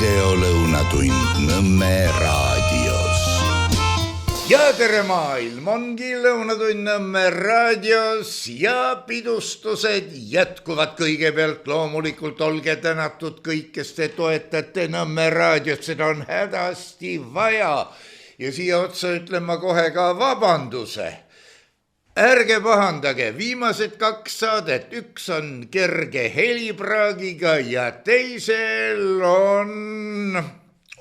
videolõunatund Nõmme raadios. Ja tere maailm, ongi lõunatund Nõmme raadios ja pidustused jätkuvad. Kõigepealt loomulikult olge tänatud kõik, kes te toetate Nõmme raadiot, seda on hädasti vaja. Ja siia otsa ütlen ma kohe ka vabanduse. Ärge pahandage, viimased 2 saadet, üks on kerge helipraagiga ja teisel on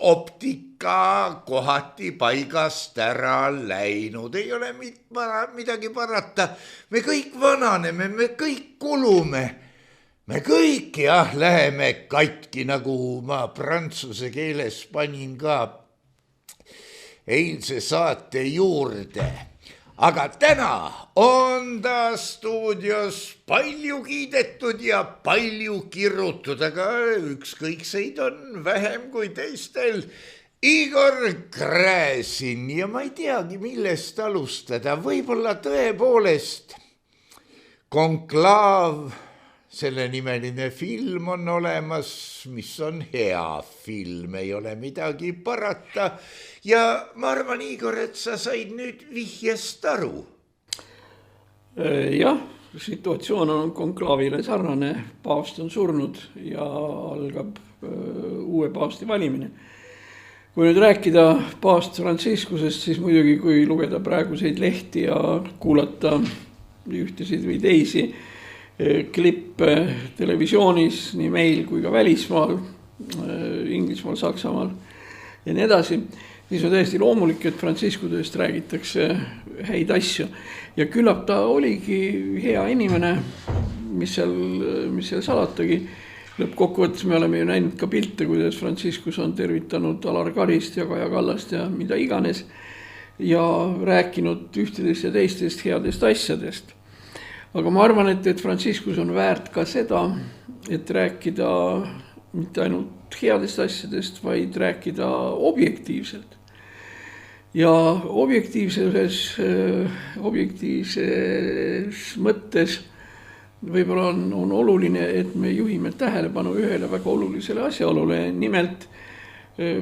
optika kohati paigast ära läinud. Ei ole midagi parata, me kõik vananeme, me kõik kulume, me kõik läheme katki, nagu ma prantsuse keeles panin ka eilse saate juurde. Aga täna on ta stuudios palju kiidetud ja palju kirutud, aga ükskõikseid on vähem kui teistel. Igor Gräzin ja ma ei teagi, millest alustada. Võib-olla tõepoolest Konklaav, selle nimeline film on olemas, mis on hea film, ei ole midagi parata. Ja ma arvan, Igor, et sa said nüüd vihjest aru. Jah, situatsioon on konklaavile sarnane. Paavst on surnud ja algab uue paavsti valimine. Kui nüüd rääkida paavst Franciscusest, siis muidugi kui lugeda praeguseid lehti ja kuulata ühtesid või teisi klippe televisioonis nii meil kui ka välismaal, Inglismaal, Saksamaal ja nii edasi, siis on täiesti loomulik, et Franciscusest räägitakse häid asju. Ja küllap ta oligi hea inimene, mis seal salatagi. Lõppkokkuvõttes me oleme ju näinud ka pilte, kuidas Franciscus on tervitanud Alar Karist ja Kaja Kallast ja mida iganes ja rääkinud ühtedest ja teistest headest asjadest. Aga ma arvan, et Franciscus on väärt ka seda, et rääkida mitte ainult headest asjadest, vaid rääkida objektiivselt. Ja objektiivses mõttes võib-olla on oluline, et me juhime tähelepanu ühele väga olulisele asjaolule. Nimelt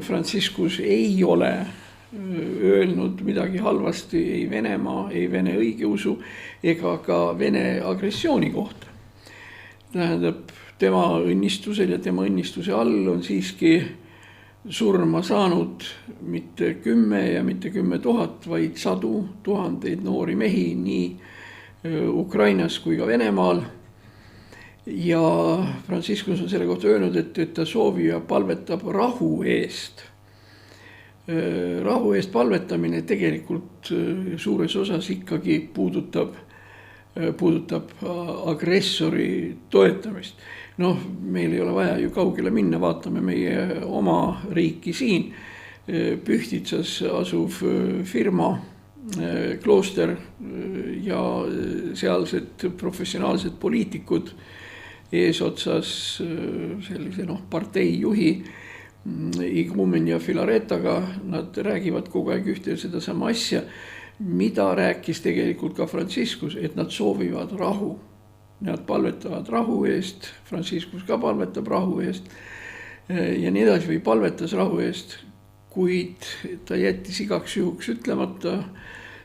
Franciscus ei ole öelnud midagi halvasti ei Venemaa, ei Vene õigeusu ega ka Vene agressiooni kohta. Tähendab, tema õnnistusel ja tema õnnistuse all on siiski surma saanud mitte 10 ja mitte 10 000, vaid 100 000 noori mehi nii Ukrainas kui ka Venemaal. Ja Franciscus on selle kohta öelnud, et ta soovib ja palvetab rahu eest. Rahu eest palvetamine tegelikult suures osas ikkagi puudutab agressori toetamist. Meil ei ole vaja ju kaugele minna, vaatame meie oma riiki siin. Pühtitsas asuv firma, klooster ja sealsed professionaalsed poliitikud eesotsas sellise parteijuhi Igumen ja Filaretaga, nad räägivad kogu aeg ühte seda sama asja, mida rääkis tegelikult ka Franciscus, et nad soovivad rahu. Nad palvetavad rahu eest, Franciscus ka palvetab rahu eest ja nii edasi või palvetas rahu eest, kuid ta jättis igaks juhuks ütlemata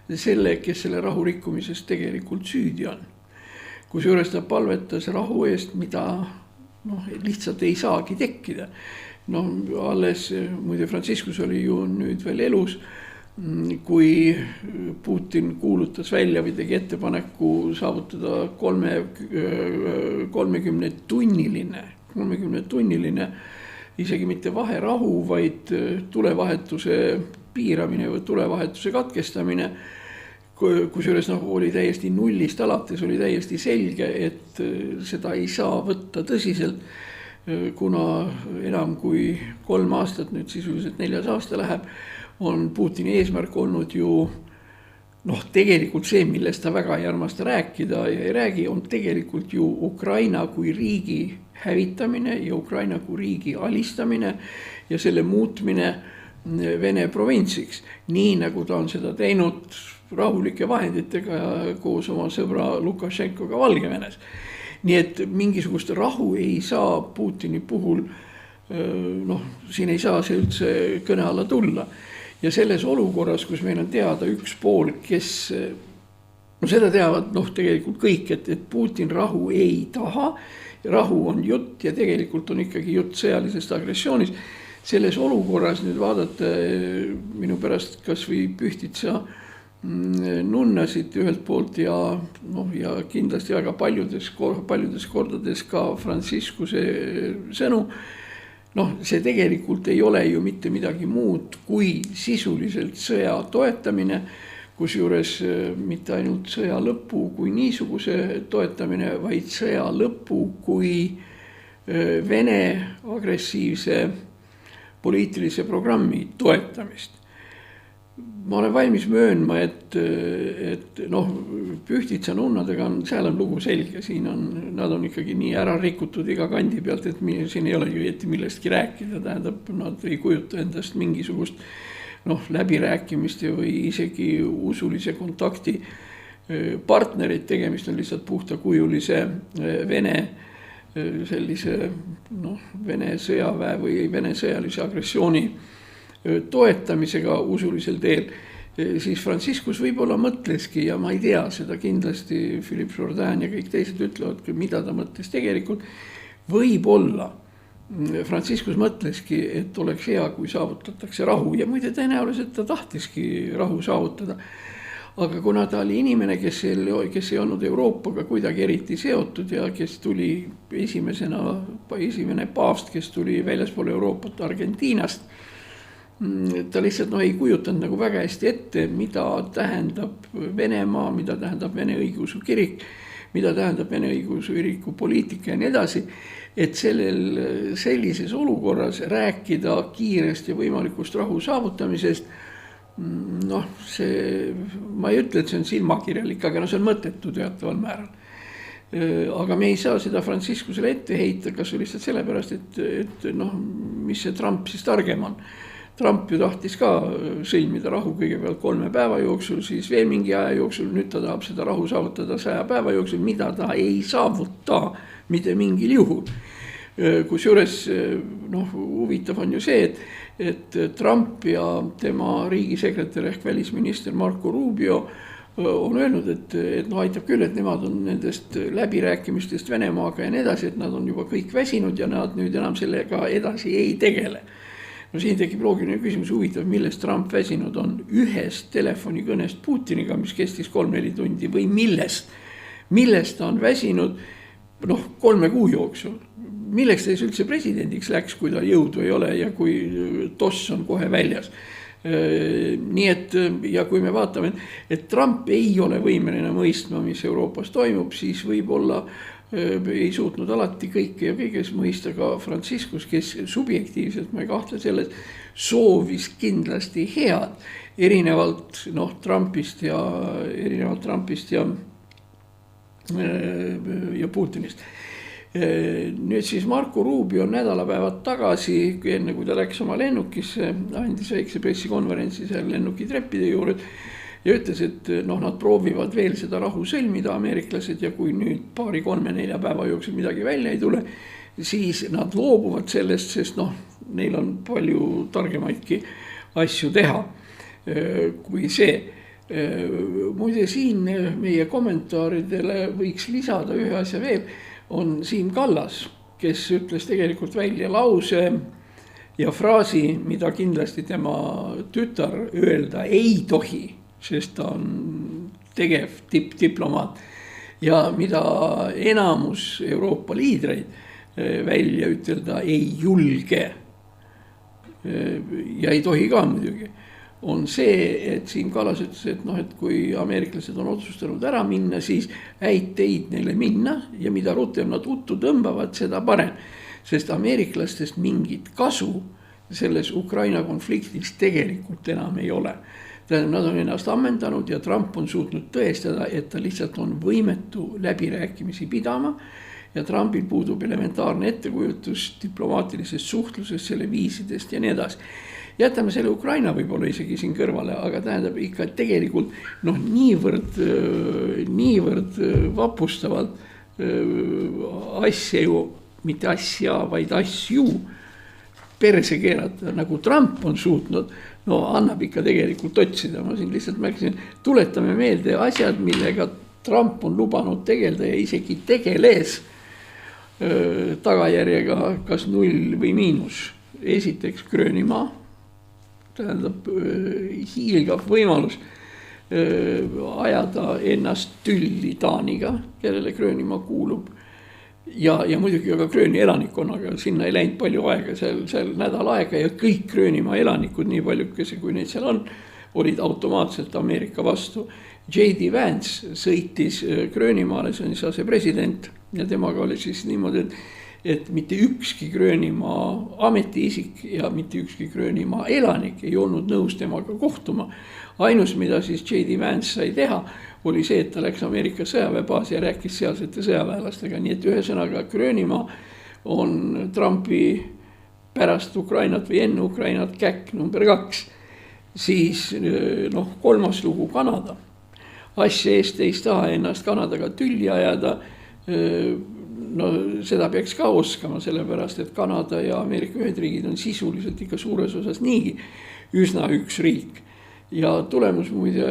selle, kes selle rahu rikkumisest tegelikult süüdi on. Kusjuures ta palvetas rahu eest, mida lihtsalt ei saagi tekkida. Alles, muide Franciscus oli ju nüüd veel elus, kui Putin kuulutas välja või tegi ettepaneku saavutada 30-tunniline, isegi mitte vaherahu, vaid tulevahetuse piiramine või tulevahetuse katkestamine, kusjuures oli täiesti nullist alates, oli täiesti selge, et seda ei saa võtta tõsiselt, kuna enam kui 3 aastat, nüüd sisuliselt 4. aasta läheb, on Putini eesmärk olnud ju, tegelikult see, millest ta väga ei armasta rääkida ja ei räägi, on tegelikult ju Ukraina kui riigi hävitamine ja Ukraina kui riigi alistamine ja selle muutmine Vene provintsiks. Nii nagu ta on seda teinud rahulike vahenditega koos oma sõbra Lukašenkoga Valgevenes. Nii et mingisugust rahu ei saa Putini puhul noh, siin ei saa see üldse kõne alla tulla. Ja selles olukorras, kus meil on teada üks pool, kes, no seda teavad tegelikult kõik, et Putin rahu ei taha, rahu on jutt ja tegelikult on ikkagi jutt sõjalisest agressioonist. Selles olukorras nüüd vaadata minu pärast kas või Pühtitsa nunnasid ühelt poolt ja kindlasti väga paljudes kordades ka Franciscuse sõnu. See tegelikult ei ole ju mitte midagi muud kui sisuliselt sõja toetamine, kusjuures mitte ainult sõja lõpu kui niisuguse toetamine, vaid sõja lõpu kui Vene agressiivse poliitilise programmi toetamist. Ma olen valmis möönma, et Pühtitsa nunnadega seal on lugu selge, nad on ikkagi nii ära rikutud iga kandi pealt, et siin ei ole ju millestki rääkida, tähendab, nad ei kujuta endast mingisugust läbirääkimist või isegi usulise kontakti partnerid, tegemist on lihtsalt puhtakujulise Vene sellise Vene sõjaväe või Vene sõjalise agressiooni toetamisega usulisel teel, siis Franciscus võib-olla mõtleski ja ma ei tea seda kindlasti, Philippe Jourdain ja kõik teised ütlevad, mida ta mõtles tegelikult. Võib-olla Franciscus mõtleski, et oleks hea, kui saavutatakse rahu ja muide tõenäoliselt ta tahtiski rahu saavutada. Aga kuna ta oli inimene, kes ei olnud Euroopaga kuidagi eriti seotud ja kes tuli esimene paavst, kes tuli väljaspool Euroopat Argentiinast, ta lihtsalt ei kujutanud väga hästi ette, mida tähendab Venemaa, mida tähendab Vene õigeusu kirik, mida tähendab Vene õigeusu kiriku poliitika ja nii edasi, et sellises olukorras rääkida kiiresti ja võimalikust rahu saavutamisest, ma ei ütle, et see on silmakirjalik, aga see on mõttetu teataval määral. Aga me ei saa seda Franciscusele ette heita, kas lihtsalt sellepärast, et mis see Trump siis targem on. Trump ju tahtis ka sõlmida rahu kõigepealt 3 päeva jooksul, siis veel mingi aja jooksul, nüüd ta tahab seda rahu saavutada 100 päeva jooksul, mida ta ei saavuta mitte mingil juhul. Kusjuures huvitav on ju see, et Trump ja tema riigisekretär ehk välisminister Marco Rubio on öelnud, et aitab küll, et nemad on nendest läbirääkimistest Venemaaga ja nii edasi, et nad on juba kõik väsinud ja nad nüüd enam sellega edasi ei tegele. Siin tekib loogiline küsimus, huvitav, millest Trump väsinud on, ühest telefonikõnest Putiniga, mis kestis 3-4 tundi või millest ta on väsinud 3 kuu jooksul. Milleks ta üldse presidendiks läks, kui ta jõudu ei ole ja kui toss on kohe väljas. Nii et, ja kui me vaatame, et Trump ei ole võimeline mõistma, mis Euroopas toimub, siis võib-olla ei suutnud alati kõike ja kõiges mõista ka Franciscus, kes subjektiivselt, ma ei kahtle selles, soovis kindlasti head, erinevalt Trumpist ja Putinist. Nüüd siis Marco Rubio nädalapäevad tagasi, enne kui ta läks oma lennukisse, andis väikse pressikonverentsi seal lennuki treppide juures ja ütles, et nad proovivad veel seda rahu sõlmida, ameeriklased, ja kui nüüd 2, 3, 4 päeva jooksul midagi välja ei tule, siis nad loobuvad sellest, sest neil on palju targemaidki asju teha kui see. Muide siin meie kommentaaridele võiks lisada ühe asja veel, on Siim Kallas, kes ütles tegelikult välja lause ja fraasi, mida kindlasti tema tütar öelda ei tohi, sest ta on tegev tippdiplomaat ja mida enamus Euroopa liidreid välja ütelda ei julge ja ei tohi ka muidugi, on see, et Siim Kallas ütles, et kui ameeriklased on otsustanud ära minna, siis häid teid neile minna ja mida rutem nad uttu tõmbavad, seda parem, sest ameeriklastest mingit kasu selles Ukraina konfliktis tegelikult enam ei ole. Nad on ennast ammendanud ja Trump on suutnud tõestada, et ta lihtsalt on võimetu läbirääkimisi pidama ja Trumpil puudub elementaarne ettekujutus diplomaatilisest suhtlusest, selle viisidest ja nii edasi. Jätame selle Ukraina võib-olla isegi siin kõrvale, aga tähendab ikka tegelikult niivõrd vapustavalt asja ju, mitte asja, vaid asju perse keerata, nagu Trump on suutnud, no annab ikka tegelikult otsida. Ma siin lihtsalt märkisin, tuletame meelde asjad, millega Trump on lubanud tegeleda ja isegi tegeles tagajärjega kas 0 või miinus. Esiteks Gröönimaa, tähendab hiilgav võimalus ajada ennast tülli Taaniga, kellele Gröönimaa kuulub. Ja muidugi ka Grööni elanikkonnaga, sinna ei läinud palju aega, seal nädal aega ja kõik Gröönimaa elanikud, nii paljukese kui neid seal on, olid automaatselt Ameerika vastu. J.D. Vance sõitis Gröönimaale, see on asepresident ja temaga oli siis niimoodi, et mitte ükski Gröönimaa ametiisik ja mitte ükski Gröönimaa elanik ei olnud nõus temaga kohtuma. Ainus, mida siis J.D. Vance sai teha, oli see, et ta läks Ameerika sõjaväebaasi ja rääkis sealsete sõjaväelastega. Nii et ühesõnaga Gröönimaa on Trumpi pärast Ukrainat või enne Ukrainat käkk number 2. Siis kolmas lugu Kanada. Asja eest ei taha ennast Kanadaga tülli ajada. No seda peaks ka oskama, sellepärast, et Kanada ja Ameerika Ühendriigid on sisuliselt ikka suures osas niigi üsna üks riik. Ja tulemus muide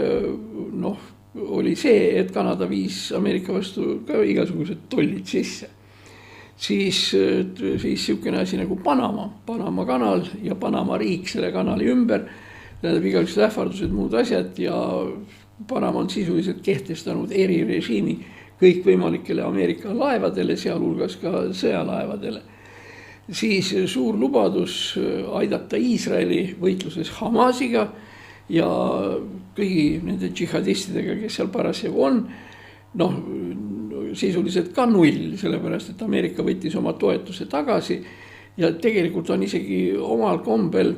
oli see, et Kanada viis Ameerika vastu ka igasugused tollid sisse. Siis siukene asi nagu Panama kanal ja Panama riik selle kanali ümber. Tähendab igasugused ähvardused, muud asjad ja Panama on sisuliselt kehtestanud erirežiimi kõikvõimalikele Ameerika laevadele, sealhulgas ka sõjalaevadele. Siis suur lubadus aidata Iisraeli võitluses Hamasiga ja kõigi nende džihadistidega, kes seal parasjagu on, sisuliselt ka 0, sellepärast, et Ameerika võttis oma toetuse tagasi ja tegelikult on isegi omal kombel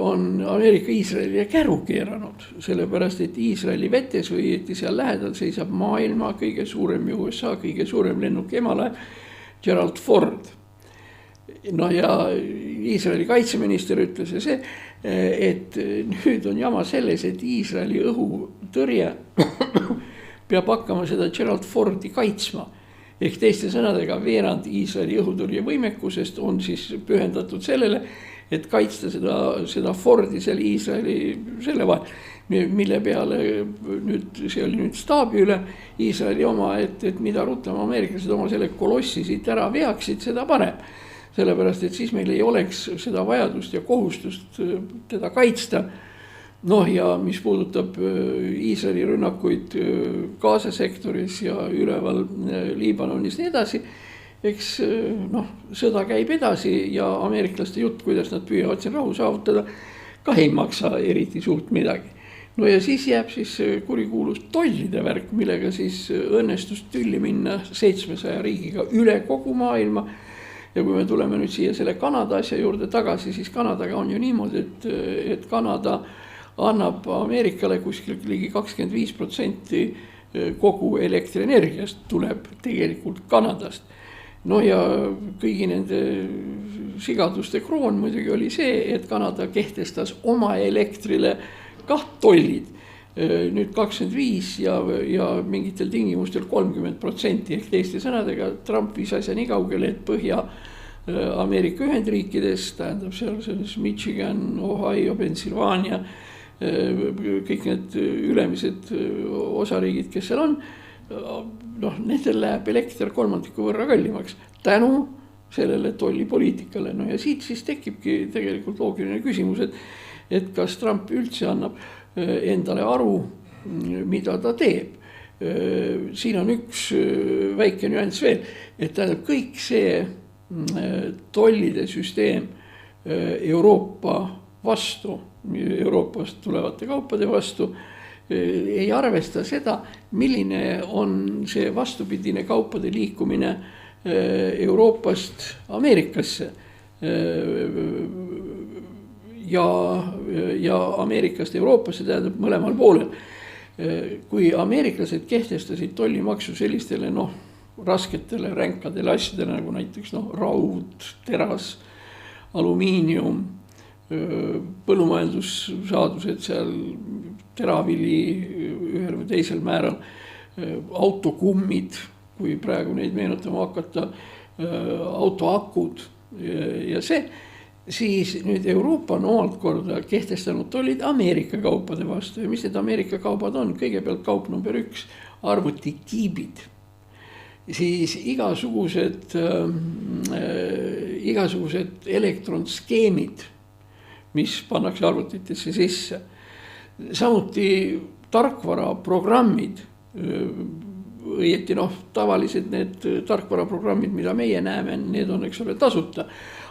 on Ameerika Iisraelile käru keeranud, sellepärast, et Iisraeli vetes või seal lähedal seisab maailma kõige suurem ja USA kõige suurem lennuk emalaev Gerald Ford. Ja Iisraeli kaitseminister ütles see, et nüüd on jama selles, et Iisraeli õhutõrje peab hakkama seda Gerald Fordi kaitsma. Ehk teiste sõnadega veerand Iisraeli õhutõrje võimekusest on siis pühendatud sellele, et kaitsta seda Fordi seal Iisraeli selle vahel, mille peale see oli nüüd staabi üle Iisraeli oma, et mida rutem ameeriklased oma selle kolossi siit ära veaksid, seda parem. Sellepärast, et siis meil ei oleks seda vajadust ja kohustust teda kaitsta. Ja mis puudutab Iisraeli rünnakuid Gaza sektoris ja üleval Liibanonis nii edasi, eks sõda käib edasi ja ameeriklaste jutt, kuidas nad püüavad siin rahu saavutada, ka ei maksa eriti suurt midagi. Ja siis jääb siis kurikuulus tollide värk, millega siis õnnestus tülli minna 700 riigiga üle kogu maailma. Ja kui me tuleme nüüd siia selle Kanada asja juurde tagasi, siis Kanadaga on ju niimoodi, et Kanada annab Ameerikale kuskil ligi 25% kogu elektrienergiast tuleb tegelikult Kanadast. Ja kõigi nende sigaduste kroon muidugi oli see, et Kanada kehtestas oma elektrile ka tollid. Nüüd 25 ja mingitel tingimustel 30%, ehk teiste sõnadega Trump viis asja nii kaugele, et Põhja-Ameerika Ühendriikides, tähendab seal Michigan, Ohio, Pennsylvania, kõik need ülemised osariigid, kes seal on, nendel läheb elekter 3% võrra kallimaks tänu sellele tollipoliitikale. Ja siit siis tekibki tegelikult loogiline küsimus, et kas Trump üldse annab endale aru, mida ta teeb. Siin on üks väike nüanss veel, et tähendab kõik see tollide süsteem Euroopa vastu, Euroopast tulevate kaupade vastu, ei arvesta seda, milline on see vastupidine kaupade liikumine Euroopast Ameerikasse ja Ameerikast Euroopasse, tähendab mõlemal poolel. Kui ameeriklased kehtestasid tollimaksu sellistele rasketele ränkadele asjadele, nagu näiteks raud, teras, alumiinium, põllumajandussaadused seal, teravili ühel või teisel määral, autokummid, kui praegu neid meenutama hakata, autoakud ja see, siis nüüd Euroopa on omalt korda kehtestanud tollid Ameerika kaupade vastu ja mis need Ameerika kaubad on? Kõigepealt kaup number 1, arvutikiibid, siis igasugused elektronskeemid, mis pannakse arvutitesse sisse, samuti tarkvaraprogrammid, õieti tavalised need tarkvaraprogrammid, mida meie näeme, need on, eks ole, tasuta.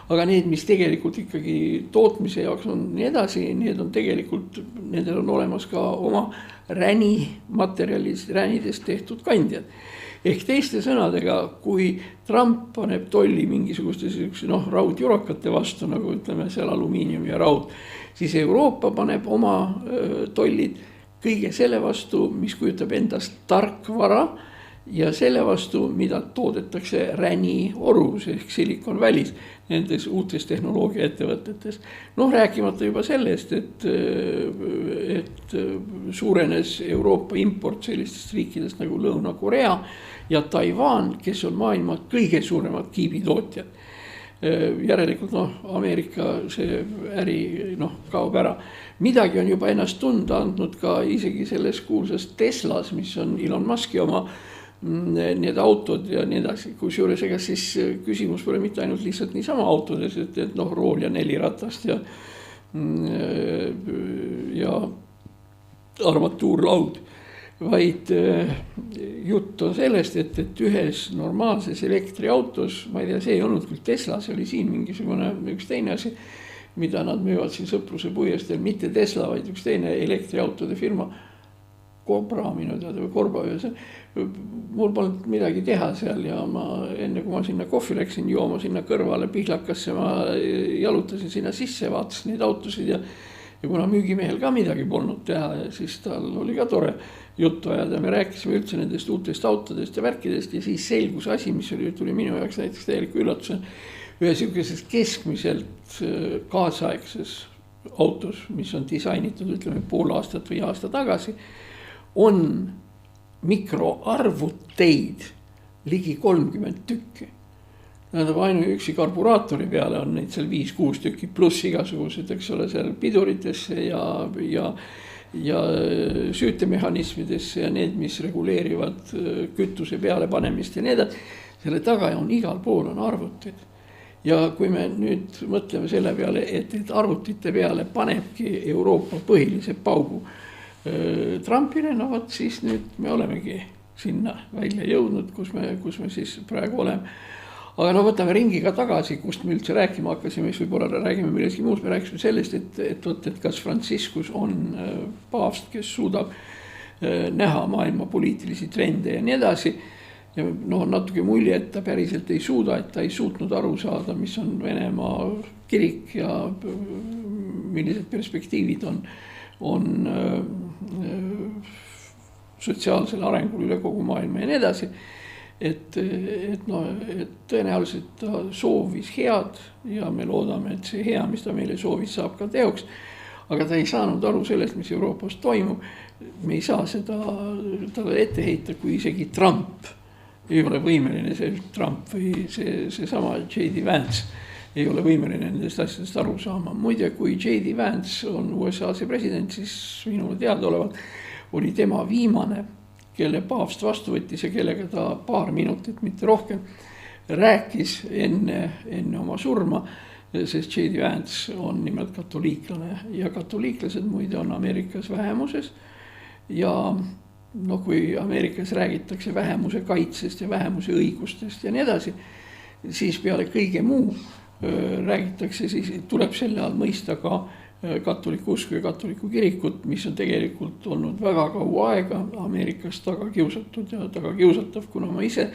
Aga need, mis tegelikult ikkagi tootmise jaoks on nii edasi, need on tegelikult, nendel on olemas ka oma ränidest tehtud kandjad. Ehk teiste sõnadega, kui Trump paneb tolli mingisuguste raudjurakate vastu, nagu ütleme seal alumiinium ja raud, siis Euroopa paneb oma tollid kõige selle vastu, mis kujutab endast tarkvara ja selle vastu, mida toodetakse räniorus ehk Silicon Valley's nendes uutes tehnoloogia ettevõtetes. Rääkimata juba sellest, et suurenes Euroopa import sellistest riikidest nagu Lõuna-Korea ja Taiwan, kes on maailma kõige suuremad kiibitootjad. Järelikult Ameerika see äri kaob ära. Midagi on juba ennast tunda andnud ka isegi selles kuulsas Teslas, mis on Elon Muski oma need autod ja nii edasi, kusjuures ega siis küsimus pole mitte ainult lihtsalt niisama autodes, et rool ja 4 ratast ja armatuurlaud, vaid jutt on sellest, et ühes normaalses elektriautos, ma ei tea, see ei olnud küll Tesla, see oli siin mingisugune üks teine asi, mida nad müüvad siin Sõpruse puiestel, mitte Tesla, vaid üks teine elektriautode firma, Korba, mul polnud midagi teha seal ja enne kui ma sinna kohvi läksin jooma sinna kõrvale Pihlakasse, ma jalutasin sinna sisse, vaatasin neid autosid ja kuna müügimehel ka midagi polnud teha, siis tal oli ka tore juttu ajada. Me rääkisime üldse nendest uutest autodest ja värkidest ja siis selgus asi, mis tuli minu jaoks näiteks täieliku üllatusena. Ühe sellises keskmiselt kaasaegses autos, mis on disainitud, ütleme, pool aastat või aasta tagasi, on mikroarvuteid ligi 30 tükki. Tähendab, ainuüksi karburaatori peale on neid seal 5-6 tükki, pluss igasugused, eks ole, seal piduritesse ja süütemehhanismidesse ja need, mis reguleerivad kütuse peale panemist ja nii edasi. Selle taga on igal pool on arvutid. Ja kui me nüüd mõtleme selle peale, et arvutite peale panebki Euroopa põhilise paugu Trumpile, siis nüüd me olemegi sinna välja jõudnud, kus me siis praegu oleme. Aga võtame ringiga tagasi, kust me üldse rääkima hakkasime, siis võib-olla räägime millestki muust. Me rääkisime sellest, et kas Franciscus on paavst, kes suudab näha maailma poliitilisi trende ja nii edasi. Ja natuke mulje, et ta päriselt ei suuda, et ta ei suutnud aru saada, mis on Venemaa kirik ja millised perspektiivid on sotsiaalsel arengul üle kogu maailma ja nii edasi. Et tõenäoliselt ta soovis head ja me loodame, et see hea, mis ta meile soovis, saab ka teoks. Aga ta ei saanud aru sellest, mis Euroopas toimub. Me ei saa seda talle ette heita, kui isegi Trump ei ole võimeline, see Trump või see sama J.D. Vance ei ole võimeline nendest asjadest aru saama. Muide, kui J.D. Vance on USA-se president, siis minule teadaolevalt oli tema viimane, kelle paavst vastu võttis ja kellega ta paar minutit, mitte rohkem, rääkis enne oma surma, sest J.D. Vance on nimelt katoliiklane ja katoliiklased muide on Ameerikas vähemuses ja kui Ameerikas räägitakse vähemuse kaitsest ja vähemuse õigustest ja nii edasi, siis peale kõige muu räägitakse, siis tuleb selle all mõista ka katoliku usku ja katoliku kirikut, mis on tegelikult olnud väga kaua aega Ameerikas taga kiusatud ja taga kiusatav, kuna ma ise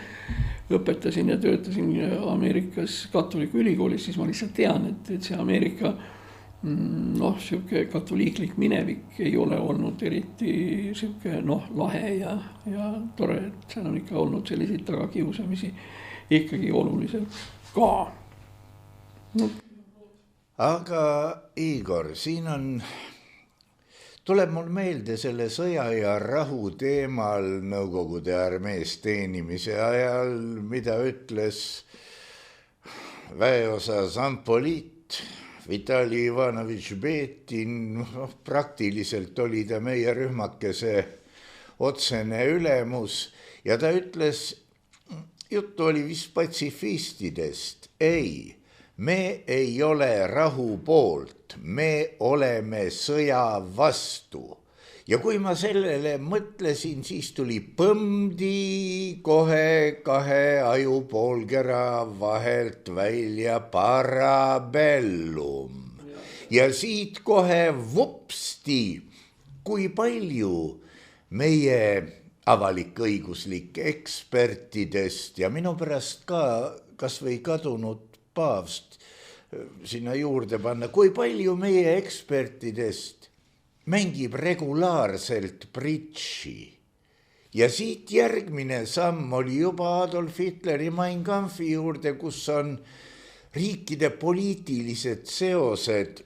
õpetasin ja töötasin Ameerikas katoliku ülikoolis, siis ma lihtsalt tean, et see Ameerika siuke katoliiklik minevik ei ole olnud eriti siuke lahe ja tore, et seal on ikka olnud selliseid tagakiusamisi ikkagi oluliselt ka. Aga Igor, siin tuleb mul meelde selle sõja ja rahu teemal Nõukogude armees teenimise ajal, mida ütles väeosa Zampoliit, Vitali Ivanovitš Betin, praktiliselt oli ta meie rühmakese otsene ülemus ja ta ütles, juttu oli vist patsifistidest, ei, me ei ole rahu poolt, me oleme sõja vastu. Ja kui ma sellele mõtlesin, siis tuli põmdi kohe 2 ajupoolkera vahelt välja parabellum. Ja siit kohe vupsti, kui palju meie avalik-õiguslik ekspertidest ja minu pärast ka kas või kadunud paavst sinna juurde panna, kui palju meie ekspertidest mängib regulaarselt bridži. Ja siit järgmine samm oli juba Adolf Hitleri Mein Kampfi juurde, kus on riikide poliitilised seosed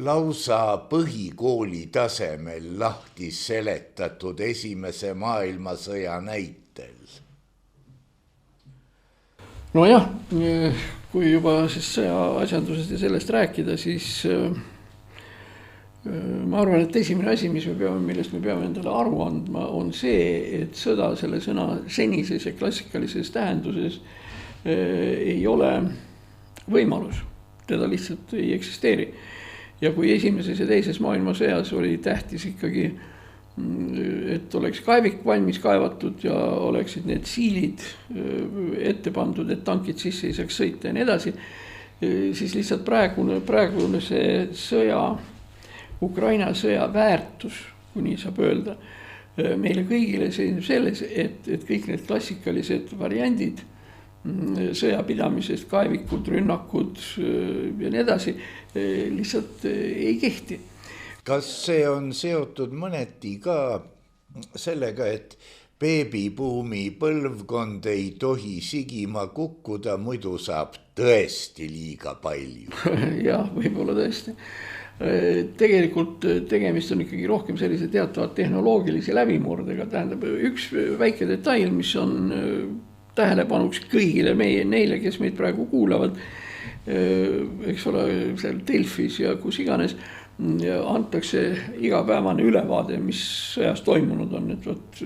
lausa põhikooli tasemel lahti seletatud Esimese maailmasõja näitel. Nojah, kui juba siis sõja asjandusest ja sellest rääkida, siis ma arvan, et esimene asi, millest me peame endale aru andma, on see, et sõda selle sõna senises ja klassikalises tähenduses ei ole võimalus. Teda lihtsalt ei eksisteeri. Ja kui esimeses ja teises maailmasõjas oli tähtis ikkagi, et oleks kaevik valmis kaevatud ja oleksid need siilid ette pandud, et tankid sisse ei saaks sõita ja nii edasi, siis lihtsalt praegune see Ukraina sõja väärtus, kui nii saab öelda, meile kõigile seisneb selles, et kõik need klassikalised variandid sõjapidamisest, kaevikud, rünnakud ja nii edasi lihtsalt ei kehti. Kas see on seotud mõneti ka sellega, et beebibuumi põlvkond ei tohi sigima kukkuda, muidu saab tõesti liiga palju? Jah, võib-olla tõesti. Tegelikult tegemist on ikkagi rohkem sellise teatavad tehnoloogilise läbimurdega. Tähendab, üks väike detail, mis on tähelepanuks kõigile neile, kes meid praegu kuulavad, eks ole, seal Delfis ja kus iganes, antakse igapäevane ülevaade, mis sõjas toimunud on. Et võt,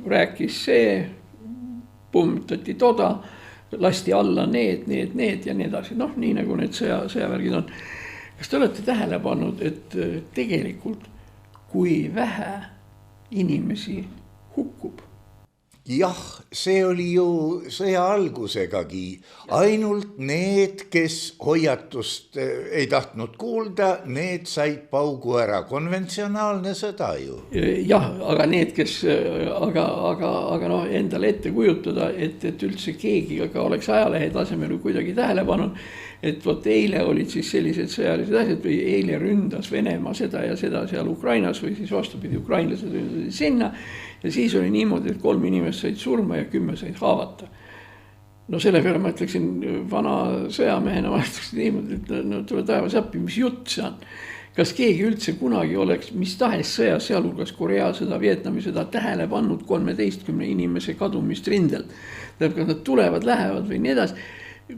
rääkis see, pummutati toda, lasti alla need ja nii edasi. Noh, nii nagu need sõjavärgid on. Kas te olete tähele pannud, et tegelikult kui vähe inimesi hukkub? Jah, see oli ju sõja algusegagi. Ainult need, kes hoiatust ei tahtnud kuulda, need said paugu ära. Konventsionaalne sõda ju. Jah, aga need, kes aga no, endale ette kujutada, et üldse keegi oleks ajalehe tasemel kuidagi tähele pannud, et võt eile olid siis sellised sõjalised asjad või eile ründas Venemaa seda ja seda seal Ukrainas või siis vastupidi ukrainlased ründasid sinna ja siis oli niimoodi, et 3 inimest said surma ja 10 said haavata. No selle peale ma ütleksin vana sõjamehena, ma ütleksin niimoodi, et no tule taevas appi, mis jutt see on. Kas keegi üldse kunagi oleks mis tahes sõja, sealhulgas Korea sõda, Vietnami sõda tähele pannud 13 inimese kadumist rindel. Tähendab, kas nad tulevad, lähevad või nii edasi.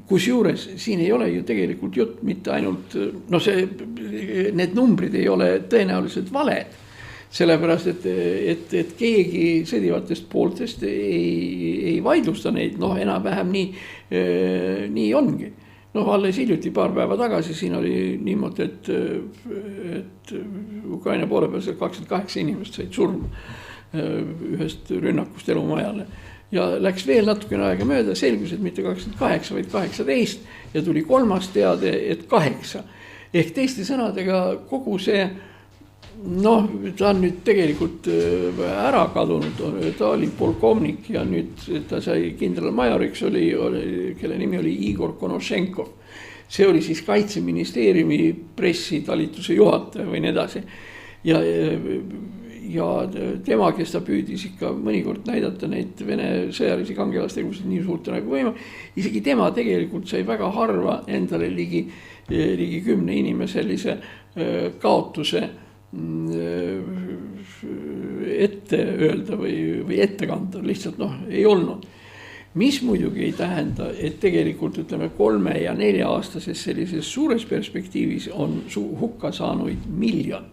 Kusjuures siin ei ole ju tegelikult jutt mitte ainult, no need numbrid ei ole tõenäoliselt valed, sellepärast, et keegi sõdivatest pooltest ei vaidlusta neid, noh enam-vähem nii ongi. Noh, alles hiljuti paar päeva tagasi siin oli niimoodi, et Ukraina poole peal 28 inimest said surma ühest rünnakust elumajale. Ja läks veel natukene aega mööda, selgus, et mitte 28, vaid 18 ja tuli 3. teade, et 8. Ehk teiste sõnadega kogu see, noh, ta on nüüd tegelikult ära kadunud, ta oli polkovnik ja nüüd ta sai kindralmajoriks, kelle nimi oli Igor Konošenkov. See oli siis Kaitseministeeriumi pressitalituse juhataja või nii edasi. Ja tema, kes ta püüdis ikka mõnikord näidata neid Vene sõjalisi kangelastegusid nii suurte nagu võima, isegi tema tegelikult sai väga harva endale ligi 10 inimeselise kaotuse ette öelda või ette kanda, lihtsalt ei olnud. mis muidugi ei tähenda, et tegelikult ütleme 3 ja 4 aastases sellises suures perspektiivis on hukka saanuid 1 miljon.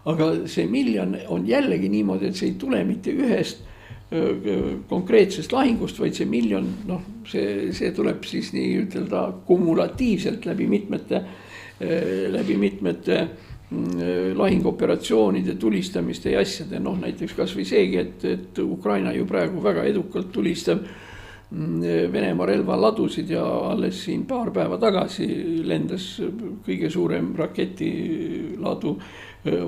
Aga see 1 miljon on jällegi niimoodi, et see ei tule mitte ühest konkreetsest lahingust, vaid see 1 miljon, noh, see tuleb siis nii ütelda kumulatiivselt läbi mitmete lahingoperatsioonide, tulistamiste ja asjade, noh näiteks kas või seegi, et Ukraina ju praegu väga edukalt tulistab Venemaa relvaladusid ja alles siin paar päeva tagasi lendas kõige suurem raketiladu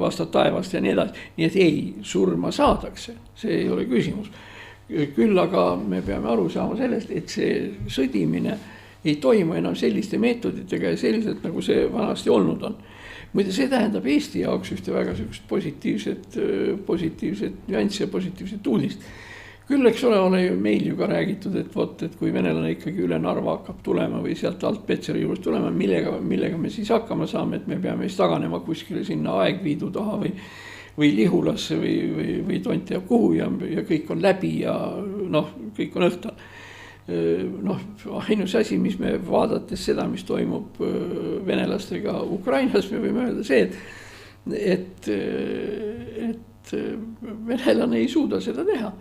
vastu taevast ja nii edasi. Nii et ei, surma saadakse, see ei ole küsimus. Küll aga me peame aru saama sellest, et see sõdimine ei toimu enam selliste meetoditega ja selliselt, nagu see vanasti olnud on. Muide, see tähendab Eesti jaoks ühte väga positiivset nüanssi ja positiivset uudist. Küll eks ole ju meil ju ka räägitud, et kui venelane ikkagi üle Narva hakkab tulema või sealt alt Petseri juurest tulema, millega me siis hakkama saame, et me peame siis taganema kuskile sinna Aegviidu taha või Lihulasse või tont ja kuhu ja kõik on läbi ja noh, kõik on õhtal. Noh, ainus asi, mis me vaadates seda, mis toimub venelastega Ukrainas, me võime öelda see, et venelane ei suuda seda teha.